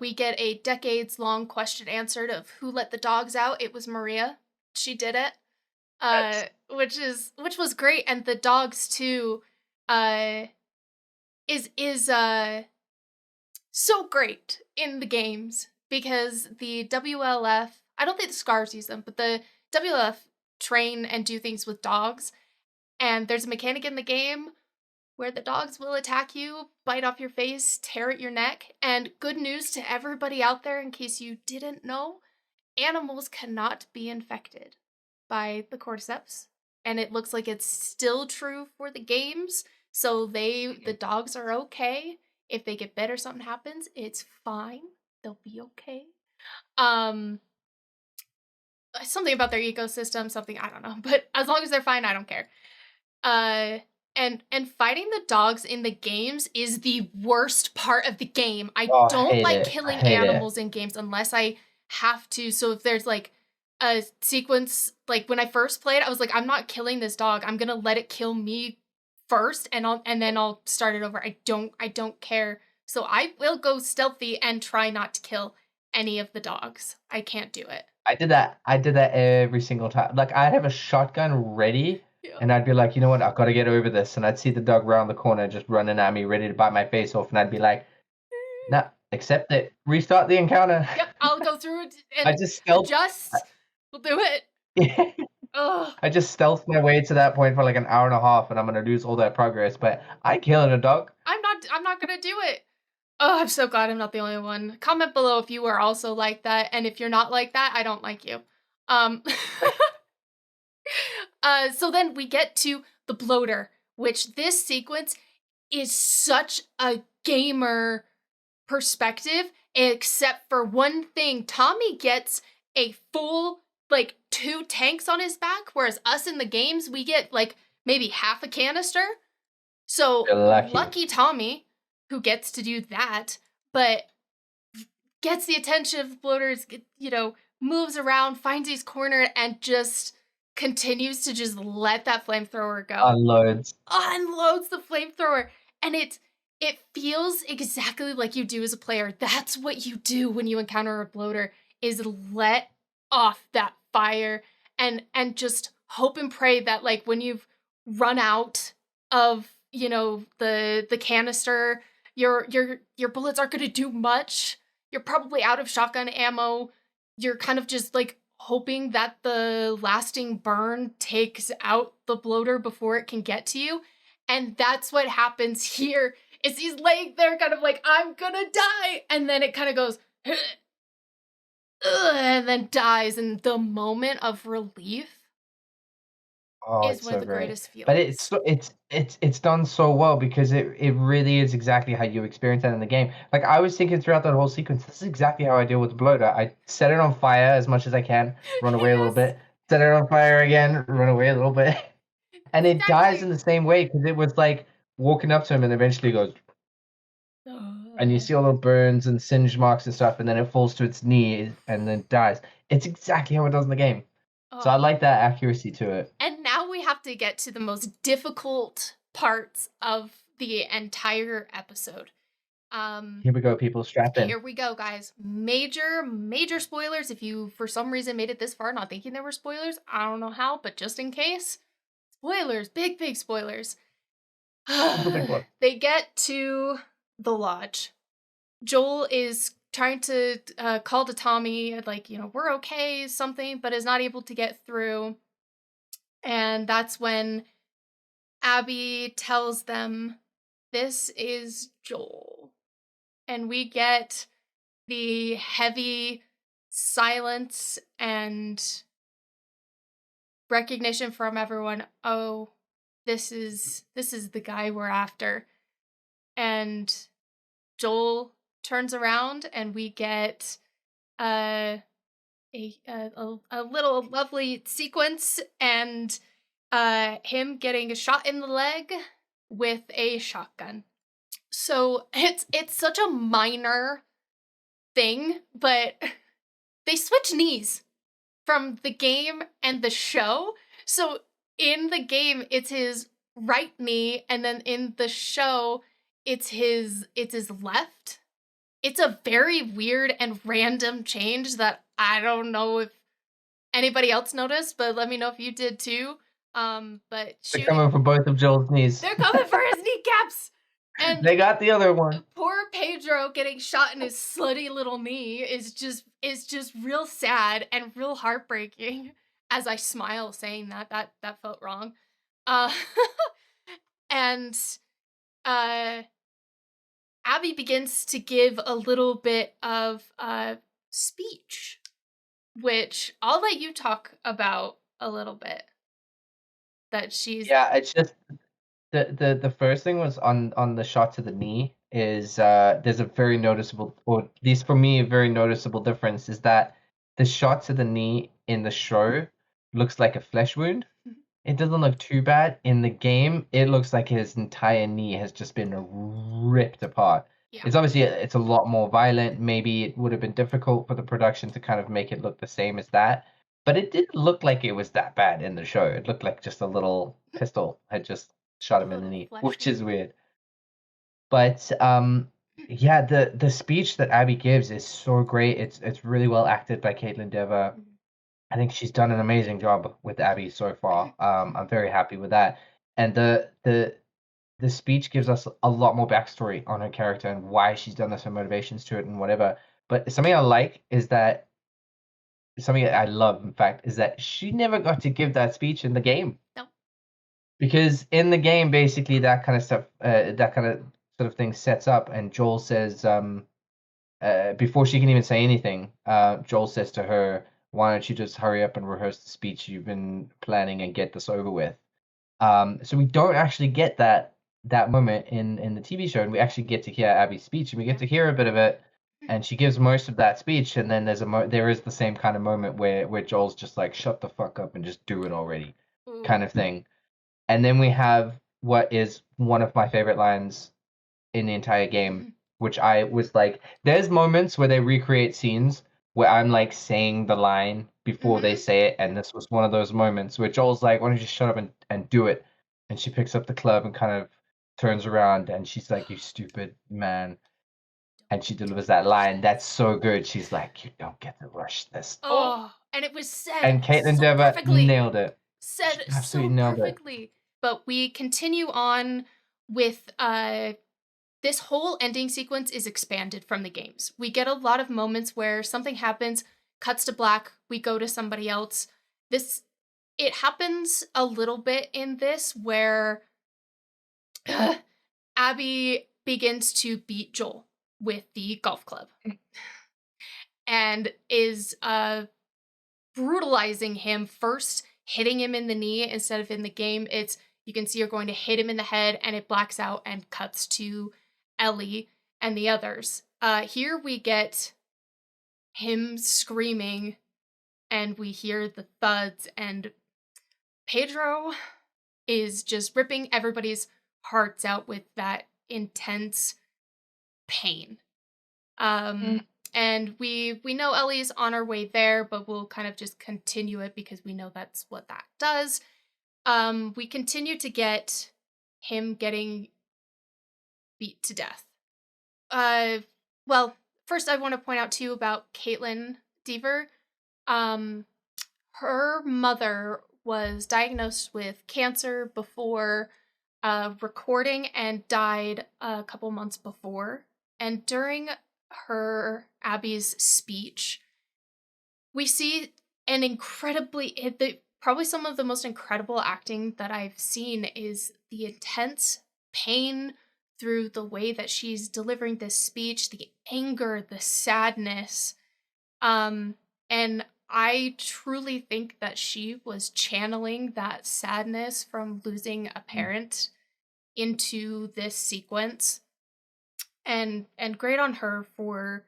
we get a decades-long question answered of who let the dogs out. It was Maria. She did it. Which was great. And the dogs too, is so great in the games because the WLF, I don't think the Scars use them, but the WLF train and do things with dogs. And there's a mechanic in the game where the dogs will attack you, bite off your face, tear at your neck. And good news to everybody out there, in case you didn't know, animals cannot be infected by the cordyceps. And it looks like it's still true for the games. So the dogs are okay. If they get bit or something happens, it's fine. They'll be okay. Something about their ecosystem, something, I don't know. But as long as they're fine, I don't care. And fighting the dogs in the games is the worst part of the game. I don't like killing animals in games unless I have to. So if there's like a sequence, like when I first played, I was like, I'm not killing this dog. I'm gonna let it kill me first, and then I'll start it over. I don't care. So I will go stealthy and try not to kill any of the dogs. I can't do it. I did that every single time. Like I'd have a shotgun ready, and I'd be like, you know what, I've got to get over this. And I'd see the dog around the corner just running at me, ready to bite my face off, and I'd be like, nah, accept it. Restart the encounter. Yep, I'll go through it and I just stealth. We'll do it. Yeah. I just stealth my way to that point for like an hour and a half, and I'm gonna lose all that progress. But I killing a dog. I'm not gonna do it. Oh, I'm so glad I'm not the only one. Comment below if you are also like that, and if you're not like that, I don't like you. So then we get to the bloater, which this sequence is such a gamer perspective, except for one thing. Tommy gets a full, like, 2 tanks on his back, whereas us in the games, we get, like, maybe half a canister. So, lucky Tommy, who gets to do that, but gets the attention of the bloaters, moves around, finds he's cornered, and just continues to just let that flamethrower go. Unloads the flamethrower. And it feels exactly like you do as a player. That's what you do when you encounter a bloater, is let off that fire and just hope and pray that, like, when you've run out of, the canister, your bullets aren't going to do much. You're probably out of shotgun ammo. You're kind of just, like, hoping that the lasting burn takes out the bloater before it can get to you. And that's what happens here. Is he's laying there kind of like, I'm gonna die. And then it kind of goes, and then dies. And the moment of relief Oh, is it's one of so the great. greatest But feelings. it's done so well because it really is exactly how you experience that in the game. Like I was thinking throughout that whole sequence, this is exactly how I deal with the bloater. I set it on fire as much as I can, run away a little Yes, bit, set it on fire again, run away a little bit. And it dies in exactly. the same way because it was like walking up to him and eventually goes, and you see all the burns and singe marks and stuff, and then it falls to its knees and then dies. It's exactly how it does in the game. So I Oh. like that accuracy to it. And now we have to get to the most difficult parts of the entire episode. Here we go, people. Strap in. Here we go, guys. Major spoilers. If you, for some reason, made it this far not thinking there were spoilers, I don't know how, but just in case, spoilers. Big spoilers. Super big one. They get to the lodge. Joel is trying to call to Tommy, like, we're okay, something, but is not able to get through. And that's when Abby tells them, this is Joel. And we get the heavy silence and recognition from everyone. Oh, this is the guy we're after. And Joel turns around and we get a little lovely sequence and him getting a shot in the leg with a shotgun. So it's such a minor thing, but they switch knees from the game and the show. So in the game it's his right knee, and then in the show it's his left. It's a very weird and random change that I don't know if anybody else noticed, but let me know if you did too. But They're shooting, coming for both of Joel's knees. they're coming for his kneecaps. And They got the other one. poor Pedro getting shot in his slutty little knee is just real sad and real heartbreaking. As I smile saying that felt wrong. Uh and Abby begins to give a little bit of speech, which I'll let you talk about a little bit. That she's Yeah, it's just the first thing was on the shot to the knee is there's a very noticeable, or at least for me, a very noticeable difference is that the shot to the knee in the show looks like a flesh wound. It doesn't look too bad. In the game, it looks like his entire knee has just been ripped apart. yeah. It's obviously it's a lot more violent. Maybe it would have been difficult for the production to kind of make it look the same as that. But it didn't look like it was that bad in the show. It looked like just a little pistol had just shot A him in the little knee, flesh which is wound. weird. But yeah, the speech that Abby gives is so great. It's really well acted by Caitlin Dever. I think she's done an amazing job with Abby so far. I'm very happy with that. And the speech gives us a lot more backstory on her character and why she's done this, her motivations to it and whatever. But something I like is that something I love, in fact, is that she never got to give that speech in the game. No. Because in the game, basically that kind of stuff, that kind of sort of thing sets up, and Joel says, before she can even say anything, Joel says to her, "Why don't you just hurry up and rehearse the speech you've been planning and get this over with?" So we don't actually get that moment in the TV show, and we actually get to hear Abby's speech, and we get to hear a bit of it, and she gives most of that speech, and then there is the same kind of moment where Joel's just like, "Shut the fuck up and just do it already," Ooh. kind of thing. And then we have what is one of my favorite lines in the entire game, which I was like, there's moments where they recreate scenes where I'm like saying the line before they say it, and this was one of those moments where Joel's like, why don't you just shut up and do it? And she picks up the club and kind of turns around and she's like, you stupid man. And she delivers that line. That's so good. She's like, you don't get to rush this. Oh, and it was said And Caitlin so Dever perfectly. nailed it. She Said so absolutely nailed it. perfectly. But we continue on with this whole ending sequence is expanded from the games. We get a lot of moments where something happens, cuts to black, we go to somebody else. It happens a little bit in this where Abby begins to beat Joel with the golf club and is brutalizing him, first hitting him in the knee instead of in the game. You can see her going to hit him in the head, and it blacks out and cuts to Ellie and the others. Here we get him screaming, and we hear the thuds, and Pedro is just ripping everybody's hearts out with that intense pain. And we know Ellie's on her way there, but we'll kind of just continue it because we know that's what that does. We continue to get him getting beat to death. Well, first I want to point out too about Caitlin Dever. Her mother was diagnosed with cancer before recording and died a couple months before. And during Abby's speech, we see an probably some of the most incredible acting that I've seen is the intense pain through the way that she's delivering this speech, the anger, the sadness. And I truly think that she was channeling that sadness from losing a parent into this sequence. And great on her for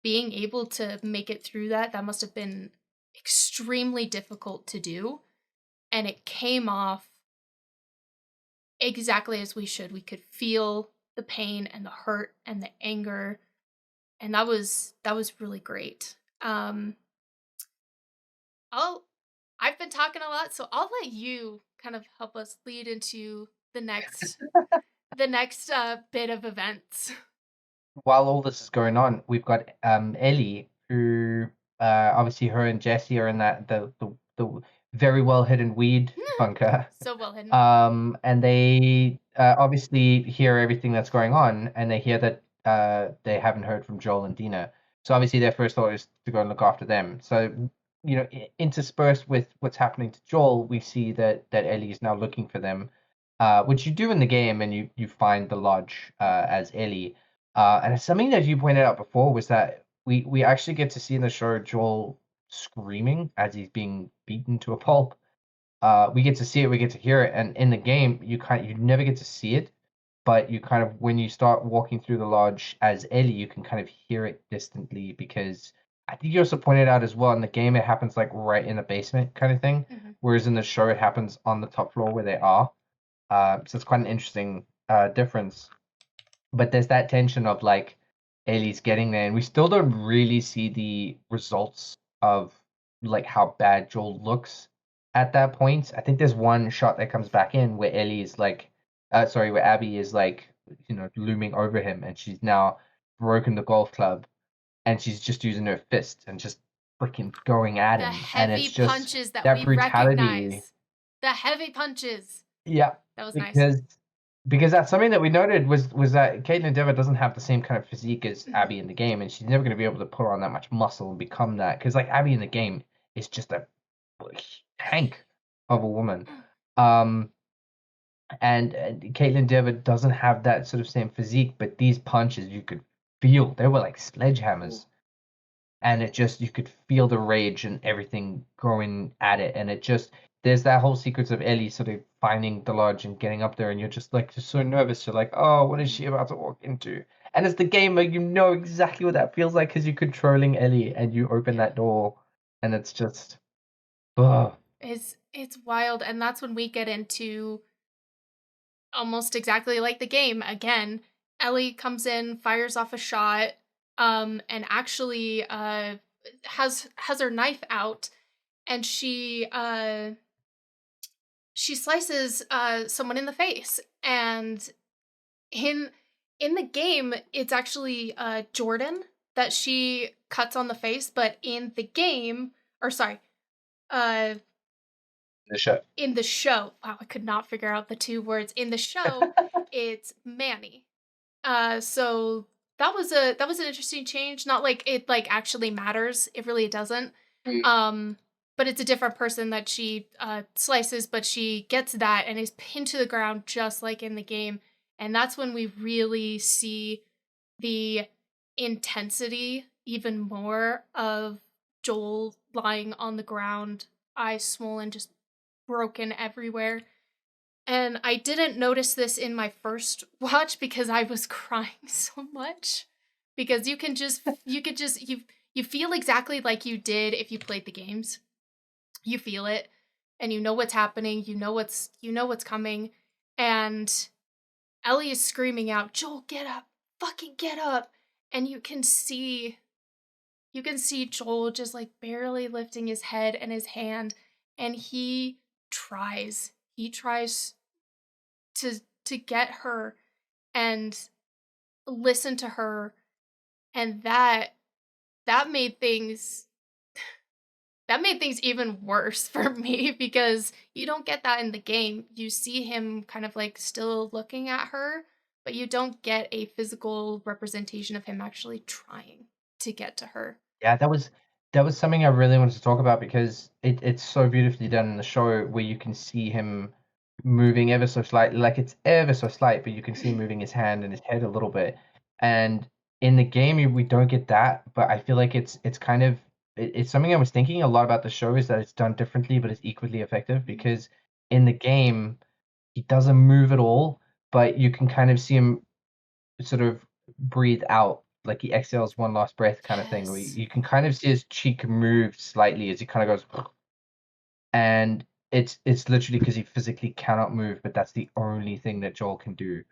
being able to make it through that. That must have been extremely difficult to do. And it came off exactly as we should. We could feel the pain and the hurt and the anger. And that was really great. I've been talking a lot, so I'll let you kind of help us lead into the next bit of events. While all this is going on, we've got Ellie, who obviously her and Jesse are in that the very well hidden weed bunker. So well hidden. And they obviously hear everything that's going on, and they hear that they haven't heard from Joel and Dina. So obviously their first thought is to go and look after them. So interspersed with what's happening to Joel, we see that Ellie is now looking for them, which you do in the game, and you find the lodge as Ellie. And something that you pointed out before was that we actually get to see in the show Joel screaming as he's being beaten to a pulp. We get to see it, we get to hear it, and in the game you never get to see it, but you kind of, when you start walking through the lodge as Ellie, you can kind of hear it distantly, because I think you also pointed out as well in the game it happens like right in the basement kind of thing, whereas in the show it happens on the top floor where they are. So it's quite an interesting difference. But there's that tension of like Ellie's getting there, and we still don't really see the results of like how bad Joel looks at that point. I think there's one shot that comes back in where Ellie is like, where Abby is like, looming over him, and she's now broken the golf club, and she's just using her fist and just freaking going at him. The heavy punches that we brutality. recognize. The heavy punches. Yeah, that was nice. Because that's something that we noted was that Caitlin Dever doesn't have the same kind of physique as Abby in the game, and she's never going to be able to put on that much muscle and become that. Because like Abby in the game is just a tank of a woman, and Caitlin Dever doesn't have that sort of same physique. But these punches you could feel, they were like sledgehammers, and you could feel the rage and everything going at it, and it just. There's that whole sequence of Ellie sort of finding the lodge and getting up there, and you're just so nervous. You're like, oh, what is she about to walk into? And as the gamer, you know exactly what that feels like because you're controlling Ellie, and you open that door, and it's just, It's wild, and that's when we get into almost exactly like the game again. Ellie comes in, fires off a shot, and actually has her knife out, and she slices someone in the face, and in the game it's actually Jordan that she cuts on the face, but in the game, or sorry, the show. In the show, wow, I could not figure out the two words. In the show, it's Manny. So that was an interesting change. Not like it like actually matters. It really doesn't. But it's a different person that she slices, but she gets that and is pinned to the ground just like in the game. And that's when we really see the intensity even more of Joel lying on the ground, eyes swollen, just broken everywhere. And I didn't notice this in my first watch because I was crying so much. Because you feel exactly like you did if you played the games. You feel it and you know what's happening, you know what's coming. And Ellie is screaming out, "Joel, get up. Fucking get up." And you can see Joel just like barely lifting his head and his hand, and he tries to get her and listen to her, and that made things even worse for me because you don't get that in the game. You see him kind of like still looking at her, but you don't get a physical representation of him actually trying to get to her. Yeah, that was something I really wanted to talk about because it's so beautifully done in the show where you can see him moving ever so slightly, like it's ever so slight, but you can see him moving his hand and his head a little bit. And in the game, we don't get that, but I feel like it's kind of it's something I was thinking a lot about the show is that it's done differently, but it's equally effective because in the game he doesn't move at all, but you can kind of see him sort of breathe out, like he exhales one last breath kind of thing. Where Yes. you can kind of see his cheek move slightly as he kind of goes, and it's literally because he physically cannot move, but that's the only thing that Joel can do.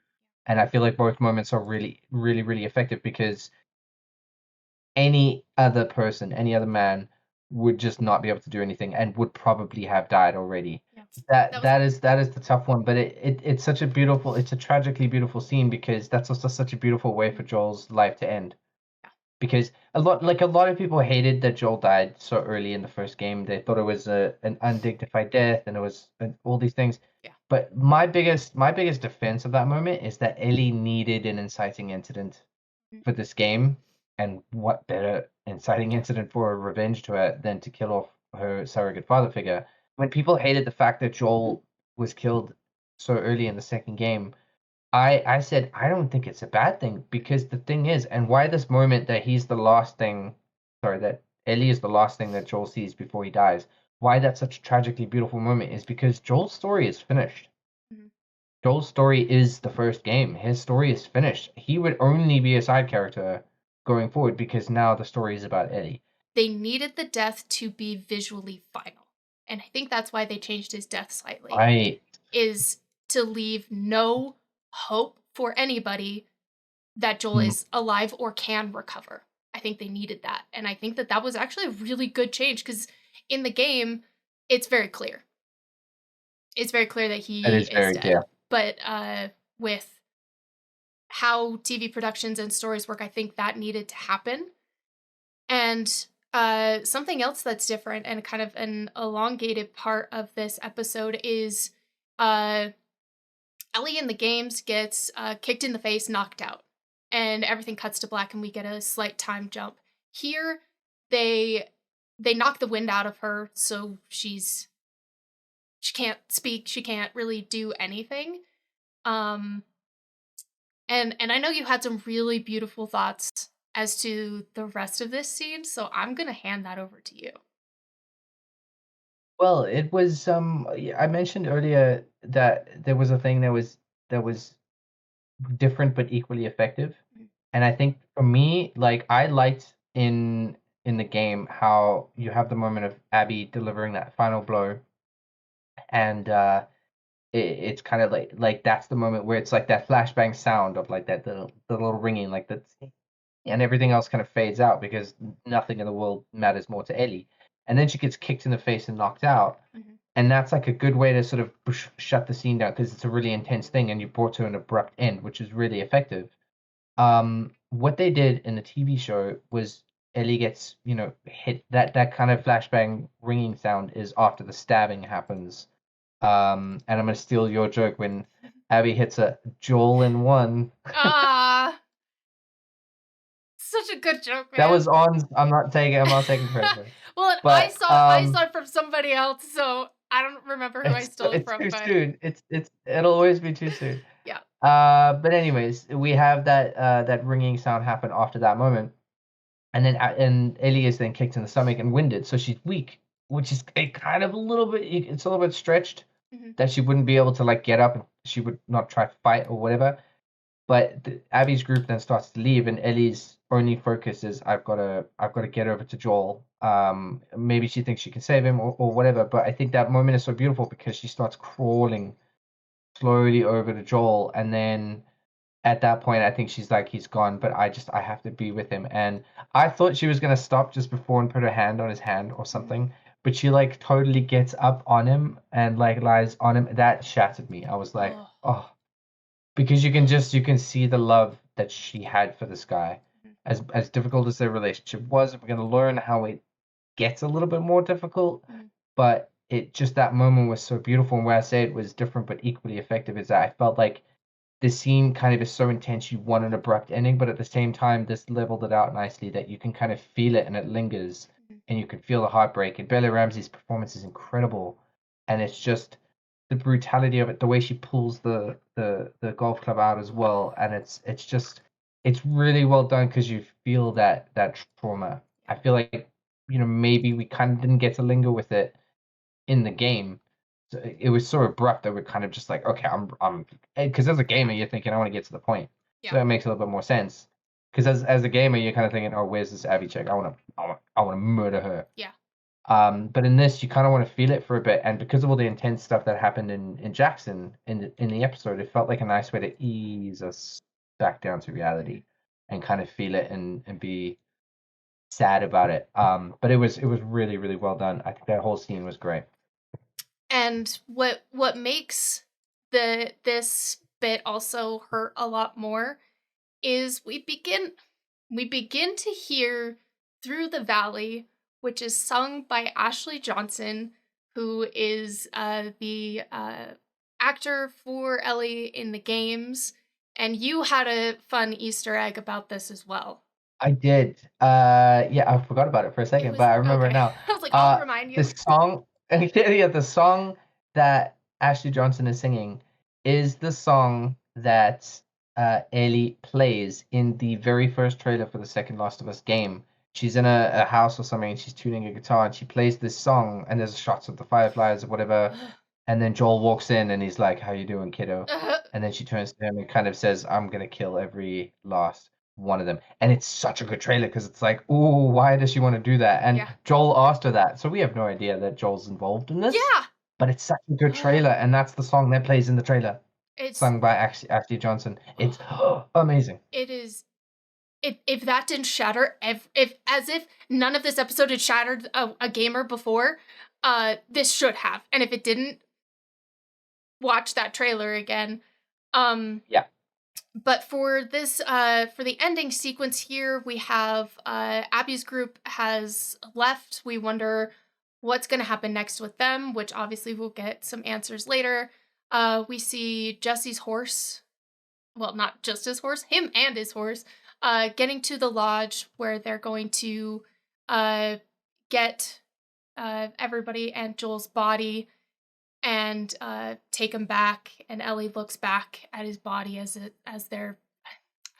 And I feel like both moments are really, really, really effective because any other person, any other man would just not be able to do anything and would probably have died already. Yeah. That That was that is that is the tough one, but it's such a beautiful, it's a tragically beautiful scene because that's also such a beautiful way for Joel's life to end. yeah. Because a lot of people hated that Joel died so early in the first game. They thought it was an undignified death and it was all these things. Yeah. But my biggest defense of that moment is that Ellie needed an inciting incident Mhm. for this game, and what better inciting incident for a revenge to her than to kill off her surrogate father figure? When people hated the fact that Joel was killed so early in the second game, I said I don't think it's a bad thing because the thing is, and why this moment that he's the last thing, sorry, that Ellie is the last thing that Joel sees before he dies, why that's such a tragically beautiful moment is because Joel's story is finished. Mhm. Joel's story is the first game. His story is finished. He would only be a side character going forward because now the story is about Ellie. They needed the death to be visually final. And I think that's why they changed his death slightly, Right. is to leave no hope for anybody that Joel Mm. is alive or can recover. I think they needed that. And I think that that was actually a really good change because in the game, it's very clear. It's very clear that That he is is very dead. yeah. But with how TV productions and stories work, I think that needed to happen. And something else that's different and kind of an elongated part of this episode is uh, Ellie in the games gets kicked in the face, knocked out, and everything cuts to black, and we get a slight time jump. Here, they knock the wind out of her, so she can't speak, she can't really do anything. Um, and I know you had some really beautiful thoughts as to the rest of this scene, so I'm gonna hand that over to you. Well, it was I mentioned earlier that there was a thing that was different but equally effective. Mhm. And I think for me, like I liked in the game how you have the moment of Abby delivering that final blow, and it's kind of like that's the moment where it's like that flashbang sound of like that the little ringing, like that's, and everything else kind of fades out because nothing in the world matters more to Ellie. And then she gets kicked in the face and knocked out, Mhm. and that's like a good way to sort of shut the scene down because it's a really intense thing, and you brought to an abrupt end, which is really effective. What they did in the TV show was Ellie gets, hit. That kind of flashbang ringing sound is after the stabbing happens. And I'm gonna steal your joke when Abby hits a Joel in one. Ah, good joke, man. That was on. I'm not taking credit for it. Well, I But saw it from somebody else, so I don't remember who I stole it it's from, too but soon. It'll always be too soon. yeah. But anyways, we have that ringing sound happen after that moment, and then and Ellie is then kicked in the stomach and winded, so she's weak, which is a kind of a little bit. It's a little bit stretched Mhm. that she wouldn't be able to like get up and she would not try to fight or whatever. But Abby's group then starts to leave, and Ellie's only focus is I've got to get over to Joel. Maybe she thinks she can save him or whatever. But I think that moment is so beautiful because she starts crawling slowly over to Joel, and then at that point, I think she's like, he's gone, but I have to be with him. And I thought she was gonna stop just before and put her hand on his hand or something, but she like totally gets up on him and like lies on him. That shattered me. I was like, oh, because you can see the love that she had for this guy. As difficult as their relationship was, we're gonna learn how it gets a little bit more difficult, but it just that moment was so beautiful. And where I say it was different but equally effective is that I felt like the scene kind of is so intense you want an abrupt ending, but at the same time this leveled it out nicely that you can kind of feel it and it lingers and you can feel the heartbreak. And Bella Ramsey's performance is incredible, and it's just the brutality of it, the way she pulls the golf club out as well, and it's just it's really well done because you feel that trauma. I feel like maybe we kind of didn't get to linger with it in the game. So it was so abrupt that we're kind of just like, okay, I'm because as a gamer you're thinking I want to get to the point, so that makes a little bit more sense. Because as a gamer you're kind of thinking, oh, where's this Abby chick? I want to murder her. Yeah. But in this, you kind of want to feel it for a bit, and because of all the intense stuff that happened in Jackson in the episode, it felt like a nice way to ease us back down to reality and kind of feel it and be sad about it. But it was really really well done. I think that whole scene was great. And what makes this bit also hurt a lot more is we begin to hear Through the Valley, which is sung by Ashley Johnson, who is the actor for Ellie in the games. And you had a fun Easter egg about this as well. I did. Yeah, I forgot about it for a second, but I remember it now. I was like, I'll remind you. The song, yeah, the song that Ashley Johnson is singing is the song that Ellie plays in the very first trailer for the second Last of Us game. She's in a house or something, and she's tuning a guitar, and she plays this song, and there's shots of the fireflies or whatever, and then Joel walks in, and he's like, "How you doing, kiddo?" And then she turns to him and kind of says, "I'm gonna kill every last one of them." And it's such a good trailer because it's like, oh, why does she want to do that? And Joel asked her that, so we have no idea that Joel's involved in this. Yeah, but it's such a good trailer, and that's the song that plays in the trailer. It's sung by Ashley Johnson. It's amazing. It is. If that didn't shatter, if as if none of this episode had shattered a gamer before, this should have. And if it didn't, watch that trailer again. Yeah. But for this, for the ending sequence here, we have Abby's group has left. We wonder what's going to happen next with them, which obviously we'll get some answers later. We see Jesse's horse, well, not just his horse, him and his horse, getting to the lodge where they're going to get everybody and Joel's body and take him back. And Ellie looks back at his body as they're, I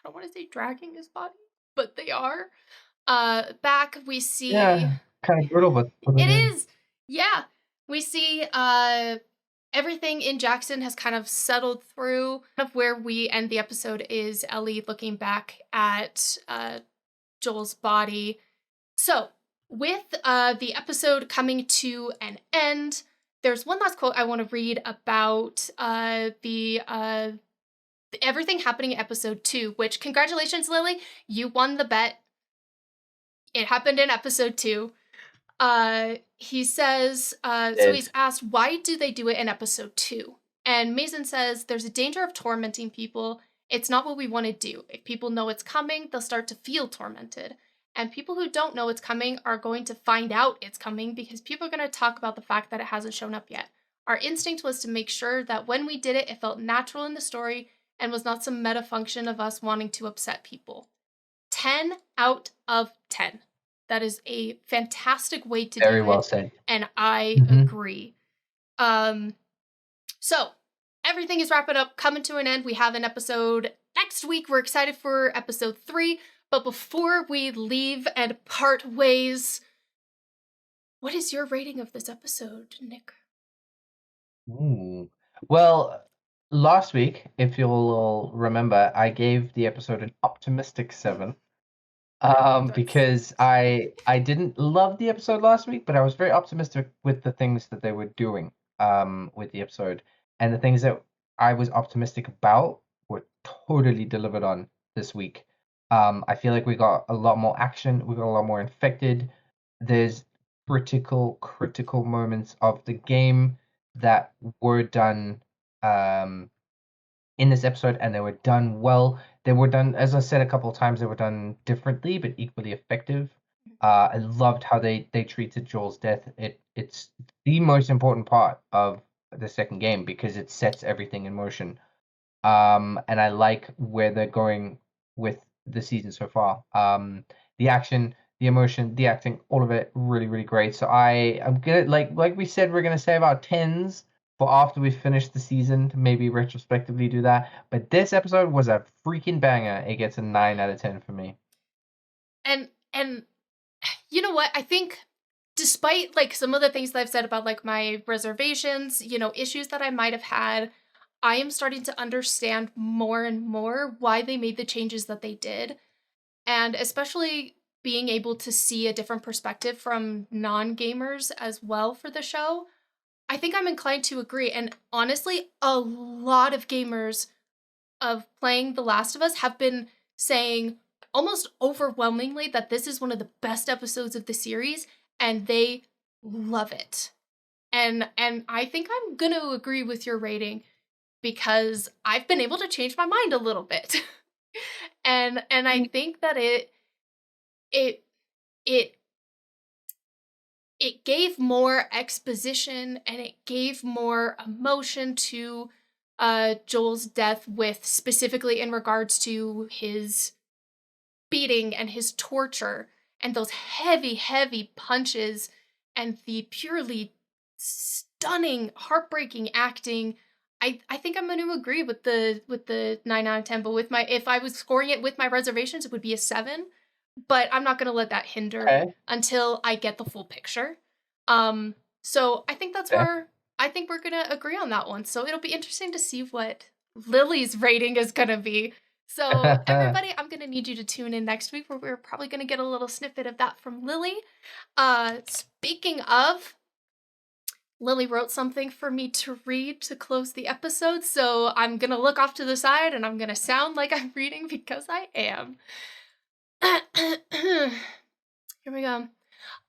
don't want to say dragging his body, but they are. Back we see, yeah, kind of brutal, but it is. Yeah, we see everything in Jackson has kind of settled through. Of where we end the episode is Ellie looking back at Joel's body. So with the episode coming to an end, there's one last quote I want to read about the everything happening in episode 2, which, congratulations, Lily, you won the bet. It happened in episode 2. He says, so he's asked, why do they do it in episode 2? And Mason says, there's a danger of tormenting people. It's not what we want to do. If people know it's coming, they'll start to feel tormented. And people who don't know it's coming are going to find out it's coming because people are going to talk about the fact that it hasn't shown up yet. Our instinct was to make sure that when we did it, it felt natural in the story and was not some meta function of us wanting to upset people. 10 out of 10. That is a fantastic way to do it. Very well said. And I agree. So everything is wrapping up, coming to an end. We have an episode next week. We're excited for episode 3. But before we leave and part ways, what is your rating of this episode, Nick? Ooh. Well, last week, if you'll remember, I gave the episode an optimistic 7. Because I didn't love the episode last week, but I was very optimistic with the things that they were doing with the episode, and the things that I was optimistic about were totally delivered on this week. I feel like we got a lot more action, we got a lot more infected. There's critical moments of the game that were done in this episode, and they were done well. They were done, as I said a couple of times, they were done differently but equally effective. I loved how they treated Joel's death. It's the most important part of the second game because it sets everything in motion. And I like where they're going with the season so far. The action, the emotion, the acting, all of it really, really great. So I'm gonna like we said, we're gonna save our 10s for after we finish the season to maybe retrospectively do that. But this episode was a freaking banger. It gets a 9 out of 10 for me. And you know what? I think despite like some of the things that I've said about like my reservations, issues that I might have had, I am starting to understand more and more why they made the changes that they did. And especially being able to see a different perspective from non-gamers as well for the show, I think I'm inclined to agree. And honestly, a lot of gamers of playing The Last of Us have been saying almost overwhelmingly that this is one of the best episodes of the series, and they love it. And I think I'm going to agree with your rating because I've been able to change my mind a little bit. and I think that it gave more exposition and it gave more emotion to Joel's death, with specifically in regards to his beating and his torture and those heavy punches and the purely stunning, heartbreaking acting. I think I'm going to agree with the 9 out of 10, but if I was scoring it with my reservations, it would be a 7. But I'm not going to let that hinder until I get the full picture. So I think that's where I think we're going to agree on that one. So it'll be interesting to see what Lily's rating is going to be. So everybody, I'm going to need you to tune in next week where we're probably going to get a little snippet of that from Lily. Speaking of, Lily wrote something for me to read to close the episode. So I'm going to look off to the side and I'm going to sound like I'm reading because I am. Here we go.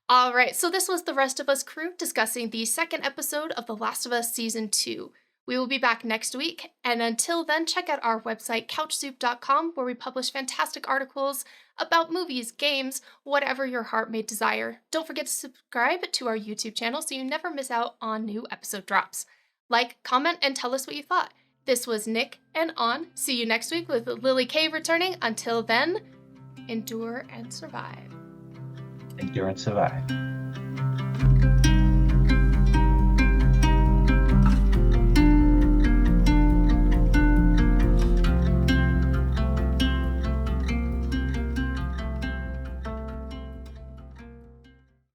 All right, so this was the Rest of Us crew discussing the second episode of The Last of Us Season 2. We will be back next week, and until then, check out our website, CouchSoup.com, where we publish fantastic articles about movies, games, whatever your heart may desire. Don't forget to subscribe to our YouTube channel so you never miss out on new episode drops. Like, comment, and tell us what you thought. This was Nick and On. See you next week with Lily K returning. Until then, endure and survive. Endure and survive.